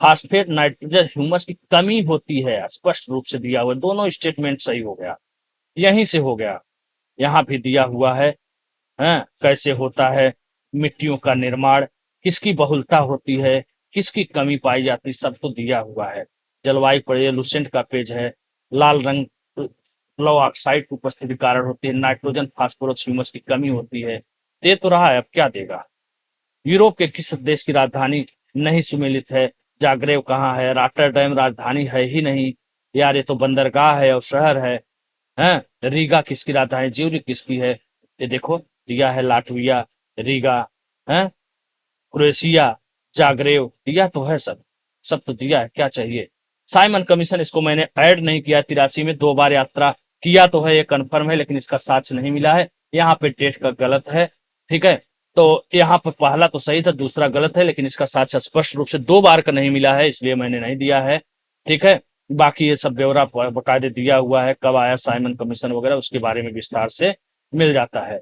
फास्फेट, नाइट्रोजन, ह्यूमस की कमी होती है, स्पष्ट रूप से दिया हुआ, दोनों स्टेटमेंट सही हो गया, यहीं से हो गया। यहाँ भी दिया हुआ है, कैसे होता है मिट्टियों का निर्माण, किसकी बहुलता होती है, किसकी कमी पाई जाती, सब तो दिया हुआ है। जलवायु पर लुसेंट का पेज है। लाल रंग लौ ऑक्साइड की उपस्थिति के कारण होती है। नाइट्रोजन, फास्फोरस, ह्यूमस की कमी होती है। दे तो रहा है, अब क्या देगा। यूरोप के किस देश की राजधानी नहीं सुमेलित है। जाग्रेव कहाँ है, रॉटरडैम राजधानी है ही नहीं यार, ये तो बंदरगाह है और शहर है। रीगा किसकी राजधानी, ज्यूरिख किसकी है। ये देखो दिया है, लाटविया, रीगा, है क्रोएशिया, जाग्रेव, दिया तो है सब, सब तो दिया है, क्या चाहिए। साइमन कमीशन, इसको मैंने ऐड नहीं किया, 83 में 2 बार यात्रा किया तो है, ये कन्फर्म है, लेकिन इसका साक्ष्य नहीं मिला है। यहाँ पे डेट का गलत है, ठीक है। तो यहाँ पर पहला तो सही था, दूसरा गलत है, लेकिन इसका साक्ष्य स्पष्ट रूप से 2 बार का नहीं मिला है, इसलिए मैंने नहीं दिया है, ठीक है। बाकी ये सब ब्यौरा बकायदे दिया हुआ है, कब आया साइमन कमीशन वगैरह, उसके बारे में विस्तार से मिल जाता है।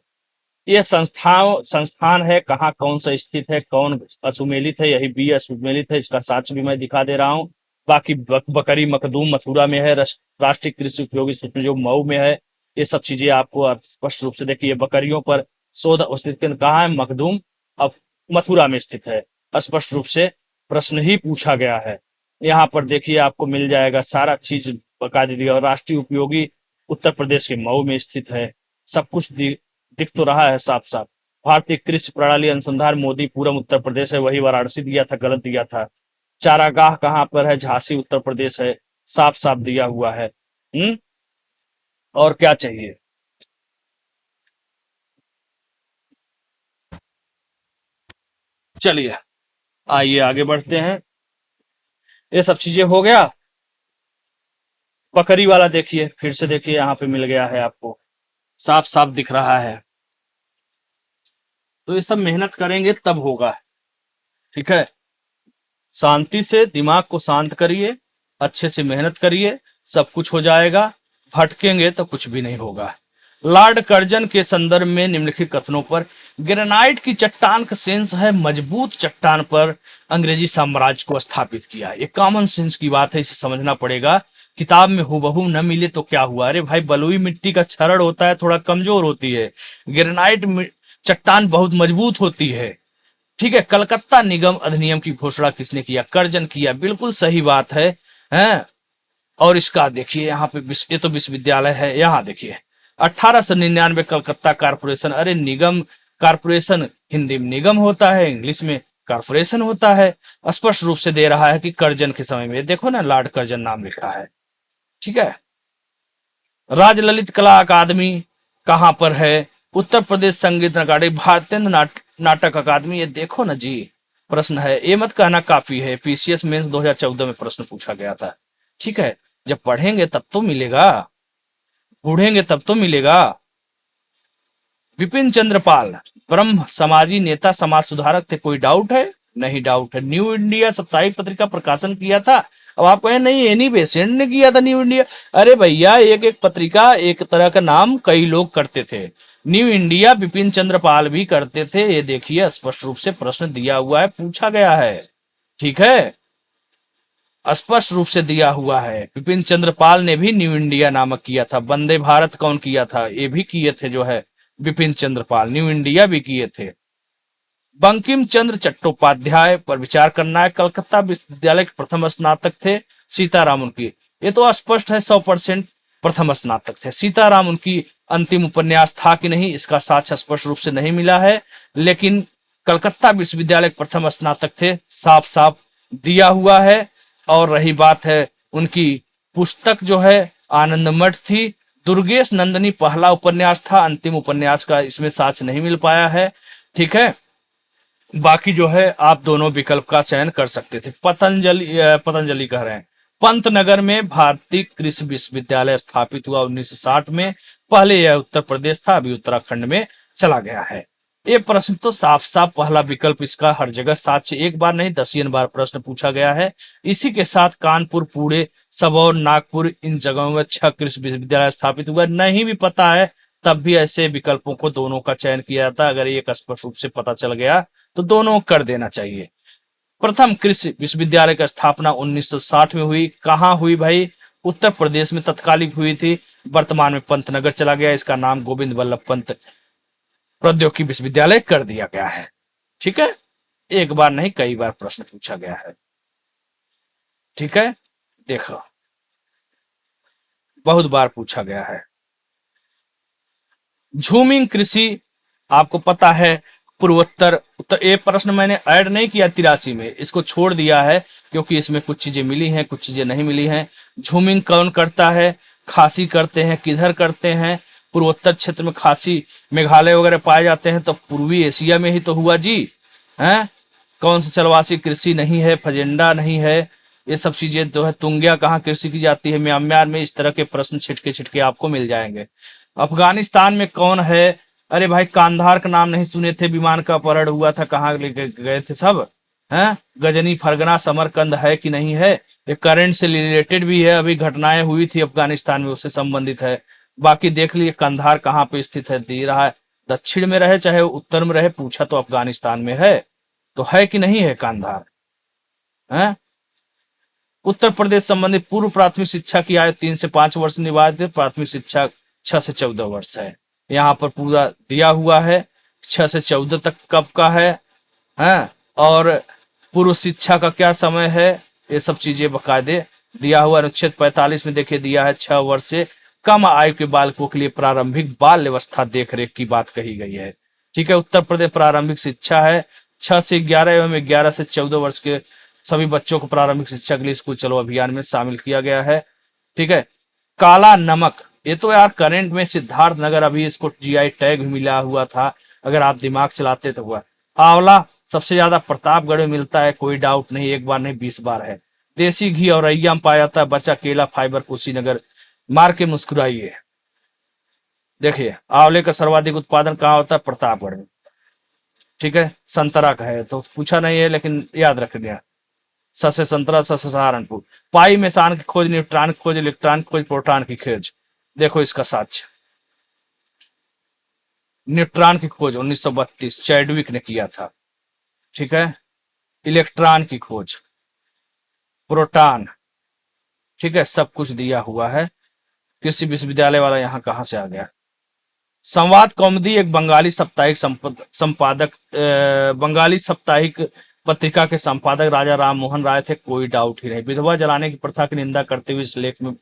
ये संस्थान है कहाँ, कौन सा स्थित है, कौन असुमेलित है, यही बी असुमेलित है, इसका साक्ष्य भी मैं दिखा दे रहा हूँ। बाकी बकरी मखदूम मथुरा में है, राष्ट्रीय कृषि उपयोगी सूचना जो मऊ में है। ये सब चीजें आपको स्पष्ट रूप से देखिए, बकरियों पर शोध स्थित केंद्र कहाँ है, मखदूम, अब मथुरा में स्थित है। स्पष्ट रूप से प्रश्न ही पूछा गया है। यहाँ पर देखिए आपको मिल जाएगा सारा चीज बकायदे दिया, और राष्ट्रीय उपयोगी उत्तर प्रदेश के मऊ में स्थित है। सब कुछ दिख तो रहा है साफ साफ। भारतीय कृषि प्रणाली अनुसंधान मोदीपुरम उत्तर प्रदेश है, वही वाराणसी दिया था, गलत दिया था। चारागाह कहाँ पर है, झांसी उत्तर प्रदेश है, साफ साफ दिया हुआ है। और क्या चाहिए। चलिए आइए आगे बढ़ते हैं। ये सब चीजें हो गया। बकरी वाला देखिए, फिर से देखिए, यहाँ पे मिल गया है आपको, साफ साफ दिख रहा है। तो ये सब मेहनत करेंगे तब होगा, ठीक है। शांति से दिमाग को शांत करिए, अच्छे से मेहनत करिए, सब कुछ हो जाएगा। भटकेंगे तो कुछ भी नहीं होगा। लॉर्ड कर्जन के संदर्भ में निम्नलिखित कथनों पर, ग्रेनाइट की चट्टान का सेंस है मजबूत चट्टान पर अंग्रेजी साम्राज्य को स्थापित किया। ये कॉमन सेंस की बात है, इसे समझना पड़ेगा। किताब में हूबहू न मिले तो क्या हुआ, अरे भाई बलुई मिट्टी का क्षरण होता है, थोड़ा कमजोर होती है, ग्रेनाइट चट्टान बहुत मजबूत होती है, ठीक है। कलकत्ता निगम अधिनियम की घोषणा किसने किया, कर्जन किया, बिल्कुल सही बात है, हैं। और इसका देखिए यहाँ पे ये तो विश्वविद्यालय है, यहाँ देखिए 1899 कलकत्ता कारपोरेशन, अरे निगम, कारपोरेशन हिंदी में निगम होता है, इंग्लिश में कारपोरेशन होता है। स्पष्ट रूप से दे रहा है कि कर्जन के समय में, देखो ना लॉर्ड कर्जन नाम लिखा है, ठीक है। राजललित कला अकादमी कहाँ पर है, उत्तर प्रदेश संगीत अकादमी, भारतीय नाटक अकादमी, ये देखो ना जी, प्रश्न है, ये मत कहना काफी है, पीसीएस मेंस 2014 में प्रश्न पूछा गया था, ठीक है। जब पढ़ेंगे तब तो मिलेगा, पढ़ेंगे तब तो मिलेगा। विपिन चंद्र पाल ब्रह्म समाजी नेता, समाज सुधारक थे, कोई डाउट है, नहीं डाउट है। न्यू इंडिया साप्ताहिक पत्रिका प्रकाशन किया था। अब आप कहें नहीं एनी बेसेंट ने किया था न्यू इंडिया, अरे भैया एक एक पत्रिका एक तरह का नाम कई लोग करते थे। न्यू इंडिया विपिन चंद्र पाल भी करते थे, ये देखिए स्पष्ट रूप से प्रश्न दिया हुआ है, पूछा गया है, ठीक है, स्पष्ट रूप से दिया हुआ है। विपिन चंद्र पाल ने भी न्यू इंडिया नामक किया था। वंदे भारत कौन किया था, ये भी किए थे जो है विपिन चंद्र पाल, न्यू इंडिया भी किए थे। बंकिम चंद्र चट्टोपाध्याय पर विचार करना है, कलकत्ता विश्वविद्यालय के प्रथम स्नातक थे। सीताराम उनकी, ये तो स्पष्ट है 100% प्रथम स्नातक थे। सीताराम उनकी अंतिम उपन्यास था कि नहीं, इसका साक्ष्य स्पष्ट रूप से नहीं मिला है, लेकिन कलकत्ता विश्वविद्यालय के प्रथम स्नातक थे, साफ साफ दिया हुआ है। और रही बात है उनकी पुस्तक जो है आनंद मठ थी। दुर्गेश नंदिनी पहला उपन्यास था, अंतिम उपन्यास का इसमें साक्ष्य नहीं मिल पाया है। ठीक है, बाकी जो है आप दोनों विकल्प का चयन कर सकते थे। पतंजलि कह रहे हैं। पंतनगर में भारतीय कृषि विश्वविद्यालय स्थापित हुआ 1960 में। पहले यह उत्तर प्रदेश था, अभी उत्तराखंड में चला गया है। ये प्रश्न तो साफ साफ पहला विकल्प इसका हर जगह साक्ष्य एक बार नहीं दसियन बार प्रश्न पूछा गया है। इसी के साथ कानपुर, पुणे, सबौर, नागपुर इन जगहों में 6 कृषि विश्वविद्यालय स्थापित हुआ। नहीं भी पता है तब भी ऐसे विकल्पों को दोनों का चयन किया जाता है। अगर एक स्पष्ट रूप से पता चल गया तो दोनों कर देना चाहिए। प्रथम कृषि विश्वविद्यालय की स्थापना 1960 में हुई। कहां हुई भाई? उत्तर प्रदेश में तत्कालिक हुई थी। वर्तमान में पंतनगर चला गया, इसका नाम गोविंद वल्लभ पंत प्रौद्योगिकी विश्वविद्यालय कर दिया गया है। ठीक है, एक बार नहीं कई बार प्रश्न पूछा गया है। ठीक है, देखो बहुत बार पूछा गया है। झूमिंग कृषि आपको पता है पूर्वोत्तर उत्तर। ये प्रश्न मैंने ऐड नहीं किया 83 में, इसको छोड़ दिया है क्योंकि इसमें कुछ चीजें मिली हैं, कुछ चीजें नहीं मिली हैं। झूमिंग कौन करता है? खासी करते हैं। किधर करते हैं? पूर्वोत्तर क्षेत्र में खासी मेघालय वगैरह पाए जाते हैं, तो पूर्वी एशिया में ही तो हुआ जी। हैं? कौन सा चलवासी कृषि नहीं है? फजेंडा नहीं है? ये सब चीजें जो है। तुंगिया कहाँ कृषि की जाती है? म्यांमार में। इस तरह के प्रश्न छिटके छिटके आपको मिल जाएंगे। अफगानिस्तान में कौन है? अरे भाई कांधार का नाम नहीं सुने थे? विमान का अपहरण हुआ था, कहाँ लेके गए थे सब? हैं? गजनी, फरगना, समरकंद है कि नहीं है? ये करंट से रिलेटेड भी है, अभी घटनाएं हुई थी अफगानिस्तान में, उससे संबंधित है। बाकी देख लिए कंधार कहाँ पे स्थित है, दे रहा है। दक्षिण में रहे चाहे उत्तर में रहे, पूछा तो अफगानिस्तान में है, तो है कि नहीं है कंधार? है? उत्तर प्रदेश संबंधी पूर्व प्राथमिक शिक्षा की आयु 3 से 5 वर्ष निर्धारित है। प्राथमिक शिक्षा 6 से 14 वर्ष है। यहाँ पर पूरा दिया हुआ है 6 से 14 तक कब का है। हैं? और पूर्व शिक्षा का क्या समय है, ये सब चीजें बकायदे दिया हुआ। अनुच्छेद 45 में देखिए दिया है 6 वर्ष से कम आयु के बालकों के लिए प्रारंभिक बाल व्यवस्था देखरेख की बात कही गई है। ठीक है, उत्तर प्रदेश प्रारंभिक शिक्षा है 6 से 11 एवं 11 से 14 वर्ष के सभी बच्चों को प्रारंभिक शिक्षा के लिए स्कूल चलो अभियान में शामिल किया गया है। ठीक है, काला नमक, ये तो यार करंट में सिद्धार्थ नगर अभी इसको जीआई टैग भी मिला हुआ था, अगर आप दिमाग चलाते तो हुआ। आंवला सबसे ज्यादा प्रतापगढ़ में मिलता है, कोई डाउट नहीं, एक बार नहीं 20 बार है। देसी घी और रैया में पाया जाता है। बचा केला, फाइबर, कुशीनगर। मार के मुस्कुराइए। देखिए आंवले का सर्वाधिक उत्पादन कहाँ होता है? प्रतापगढ़ में। ठीक है, संतरा का है तो पूछा नहीं है लेकिन याद रख लिया। स से संतरा, स से सहारनपुर। पाई में सान की खोज, न्यूट्रॉन की खोज, इलेक्ट्रॉन की खोज, प्रोटॉन की खोज। देखो इसका साक्ष्य, न्यूट्रॉन की खोज 1932 चैडविक ने किया था। ठीक है, इलेक्ट्रॉन की खोज, प्रोटॉन। ठीक है, सब कुछ दिया हुआ है। कृषि विश्वविद्यालय वाला यहाँ कहाँ से आ गया? संवाद कौमुदी एक बंगाली साप्ताहिक संपादक, बंगाली साप्ताहिक पत्रिका के संपादक राजा राम मोहन राय थे, कोई डाउट ही नहीं। विधवा जलाने की प्रथा की निंदा करते हुए इस लेख में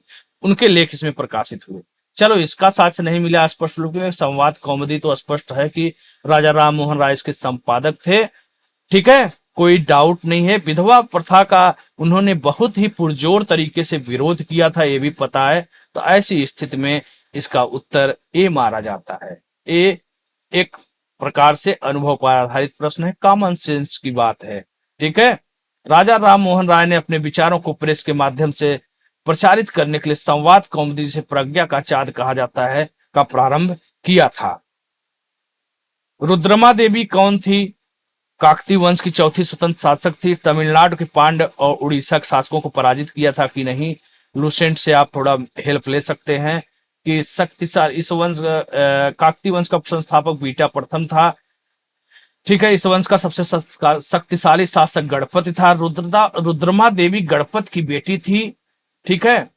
उनके लेख इसमें प्रकाशित हुए। चलो इसका साक्ष्य नहीं मिला स्पष्ट रूप में। संवाद कौमुदी तो स्पष्ट है कि राजा राम मोहन राय इसके संपादक थे। ठीक है, कोई डाउट नहीं है। विधवा प्रथा का उन्होंने बहुत ही पुरजोर तरीके से विरोध किया था, ये भी पता है। तो ऐसी स्थिति में इसका उत्तर ए मारा जाता है। ए एक प्रकार से अनुभव पर आधारित प्रश्न है, कॉमन सेंस की बात है। ठीक है, राजा राम मोहन राय ने अपने विचारों को प्रेस के माध्यम से प्रचारित करने के लिए संवाद कौमुदी, जिसे प्रज्ञा का चाँद कहा जाता है, का प्रारंभ किया था। रुद्रमा देवी कौन थी? काकतीय वंश की चौथी स्वतंत्र शासक थी। तमिलनाडु के पांड्य और उड़ीसा के शासकों को पराजित किया था कि नहीं? लुसेंट से आप थोड़ा हेल्प ले सकते हैं कि शक्तिशाली इस वंश, काकतीय वंश का संस्थापक बीटा प्रथम था। ठीक है, इस वंश का सबसे शक्तिशाली शासक गणपति था। रुद्रमा देवी गणपति की बेटी थी। ठीक है,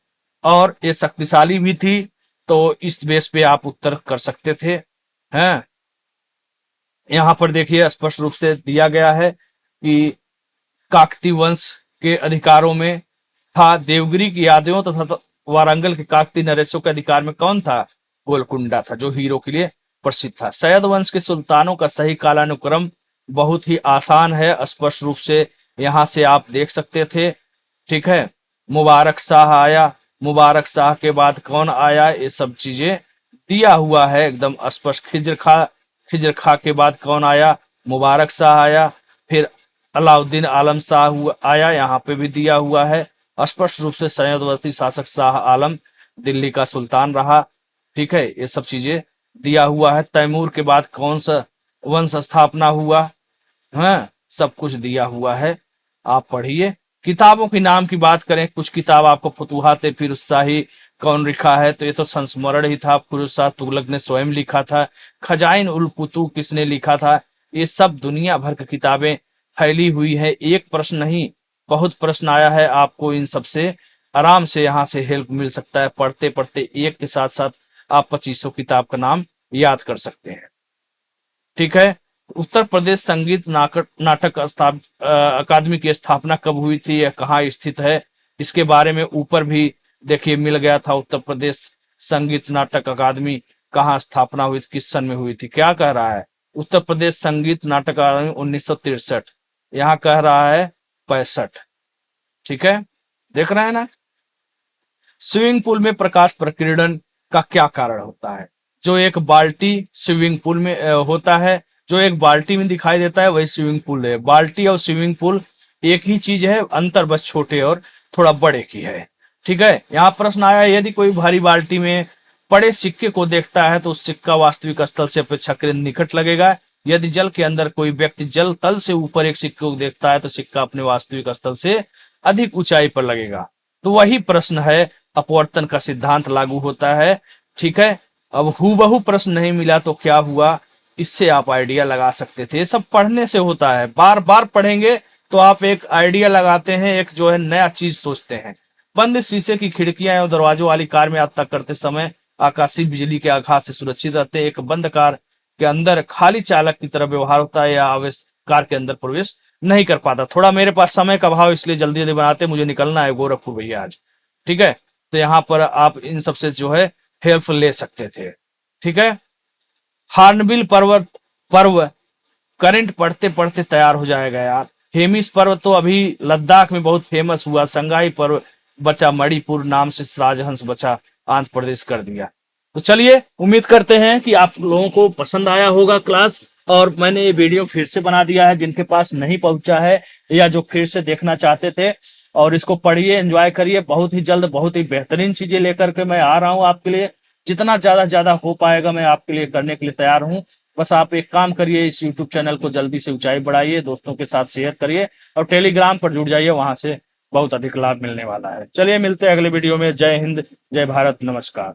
और ये शक्तिशाली भी थी, तो इस बेस पे आप उत्तर कर सकते थे। हैं, यहाँ पर देखिए स्पष्ट रूप से दिया गया है कि काकतीय वंश के अधिकारों में था देवगिरी की यादवों तथा वारंगल के काकतीय नरेशों के अधिकार में कौन था? गोलकुंडा था, जो हीरो के लिए प्रसिद्ध था। सैयद वंश के सुल्तानों का सही कालानुक्रम बहुत ही आसान है, स्पष्ट रूप से यहाँ से आप देख सकते थे। ठीक है, मुबारक शाह आया, मुबारक शाह के बाद कौन आया, ये सब चीजें दिया हुआ है एकदम स्पष्ट। खिज्र खा के बाद कौन आया, मुबारक शाह आया। फिर अलाउद्दीन आलम शाह आया, यहाँ पे भी दिया हुआ है स्पष्ट रूप से। संयुक्तवर्ती शासक शाह आलम दिल्ली का सुल्तान रहा। ठीक है, ये सब चीजें दिया हुआ है। तैमूर के बाद कौन सा वंश स्थापना हुआ, हाँ, सब कुछ दिया हुआ है, आप पढ़िए। किताबों के नाम की बात करें, कुछ किताब आपको फतुहात फिरोज शाही कौन लिखा है, तो ये तो संस्मरण ही था, फिरोज शाह तुगलक ने स्वयं लिखा था। खजाइन उल फुतूह किसने लिखा था, ये सब दुनिया भर की किताबें फैली हुई है। एक प्रश्न नहीं, बहुत प्रश्न आया है, आपको इन सबसे आराम से यहाँ से हेल्प मिल सकता है। पढ़ते पढ़ते एक के साथ साथ आप 2500 किताब का नाम याद कर सकते हैं। ठीक है, उत्तर प्रदेश संगीत नाटक अकादमी की स्थापना कब हुई थी, यह कहाँ स्थित है, इसके बारे में ऊपर भी देखिए मिल गया था। उत्तर प्रदेश संगीत नाटक अकादमी कहाँ स्थापना हुई थी, किस सन में हुई थी, क्या कह रहा है, उत्तर प्रदेश संगीत नाटक अकादमी 1963, यहाँ कह रहा है 65। ठीक है, देख रहे हैं ना। स्विमिंग पूल में प्रकाश प्रकीर्णन का क्या कारण होता है, जो एक बाल्टी स्विमिंग पूल में होता है, जो एक बाल्टी में दिखाई देता है वही स्विमिंग पूल है। बाल्टी और स्विमिंग पूल एक ही चीज है, अंतर बस छोटे और थोड़ा बड़े की है। ठीक है, यहाँ प्रश्न आया, यदि कोई भारी बाल्टी में पड़े सिक्के को देखता है तो उस सिक्का वास्तविक स्थल से अपेक्षाकृत निकट लगेगा। यदि जल के अंदर कोई व्यक्ति जल तल से ऊपर एक सिक्के को देखता है तो सिक्का अपने वास्तविक स्थल से अधिक ऊंचाई पर लगेगा। तो वही प्रश्न है, अपवर्तन का सिद्धांत लागू होता है। ठीक है, अब हूबहू प्रश्न नहीं मिला तो क्या हुआ, इससे आप आइडिया लगा सकते थे। ये सब पढ़ने से होता है, बार बार पढ़ेंगे तो आप एक आइडिया लगाते हैं, एक जो है नया चीज सोचते हैं। बंद शीशे की खिड़कियां एवं दरवाजों वाली कार में यात्रा करते समय आकाशीय बिजली के आघात से सुरक्षित रहते हैं। एक बंद कार के अंदर खाली चालक की तरह व्यवहार होता है, या आवेश कार के अंदर प्रवेश नहीं कर पाता। थोड़ा मेरे पास समय का अभाव, इसलिए जल्दी जल्दी बनाते, मुझे निकलना है गोरखपुर भैया आज। ठीक है, तो यहाँ पर आप इन सबसे जो है हेल्प ले सकते थे। ठीक है, हार्नबिल पर्व करंट पढ़ते पढ़ते तैयार हो जाएगा यार। हेमिस पर्व तो अभी लद्दाख में बहुत फेमस हुआ। संगाई पर्व बचा मणिपुर, नाम से राजहंस बचा आंध्र प्रदेश कर दिया। तो चलिए, उम्मीद करते हैं कि आप लोगों को पसंद आया होगा क्लास, और मैंने ये वीडियो फिर से बना दिया है, जिनके पास नहीं पहुंचा है या जो फिर से देखना चाहते थे, और इसको पढ़िए, एंजॉय करिए। बहुत ही जल्द बहुत ही बेहतरीन चीजें लेकर के मैं आ रहा हूं आपके लिए। जितना ज्यादा हो पाएगा मैं आपके लिए करने के लिए तैयार हूं। बस आप एक काम करिए, इस यूट्यूब चैनल को जल्दी से ऊंचाई बढ़ाइए, दोस्तों के साथ शेयर करिए, और टेलीग्राम पर जुड़ जाइए, वहां से बहुत अधिक लाभ मिलने वाला है। चलिए, मिलते हैं अगले वीडियो में। जय हिंद, जय भारत, नमस्कार।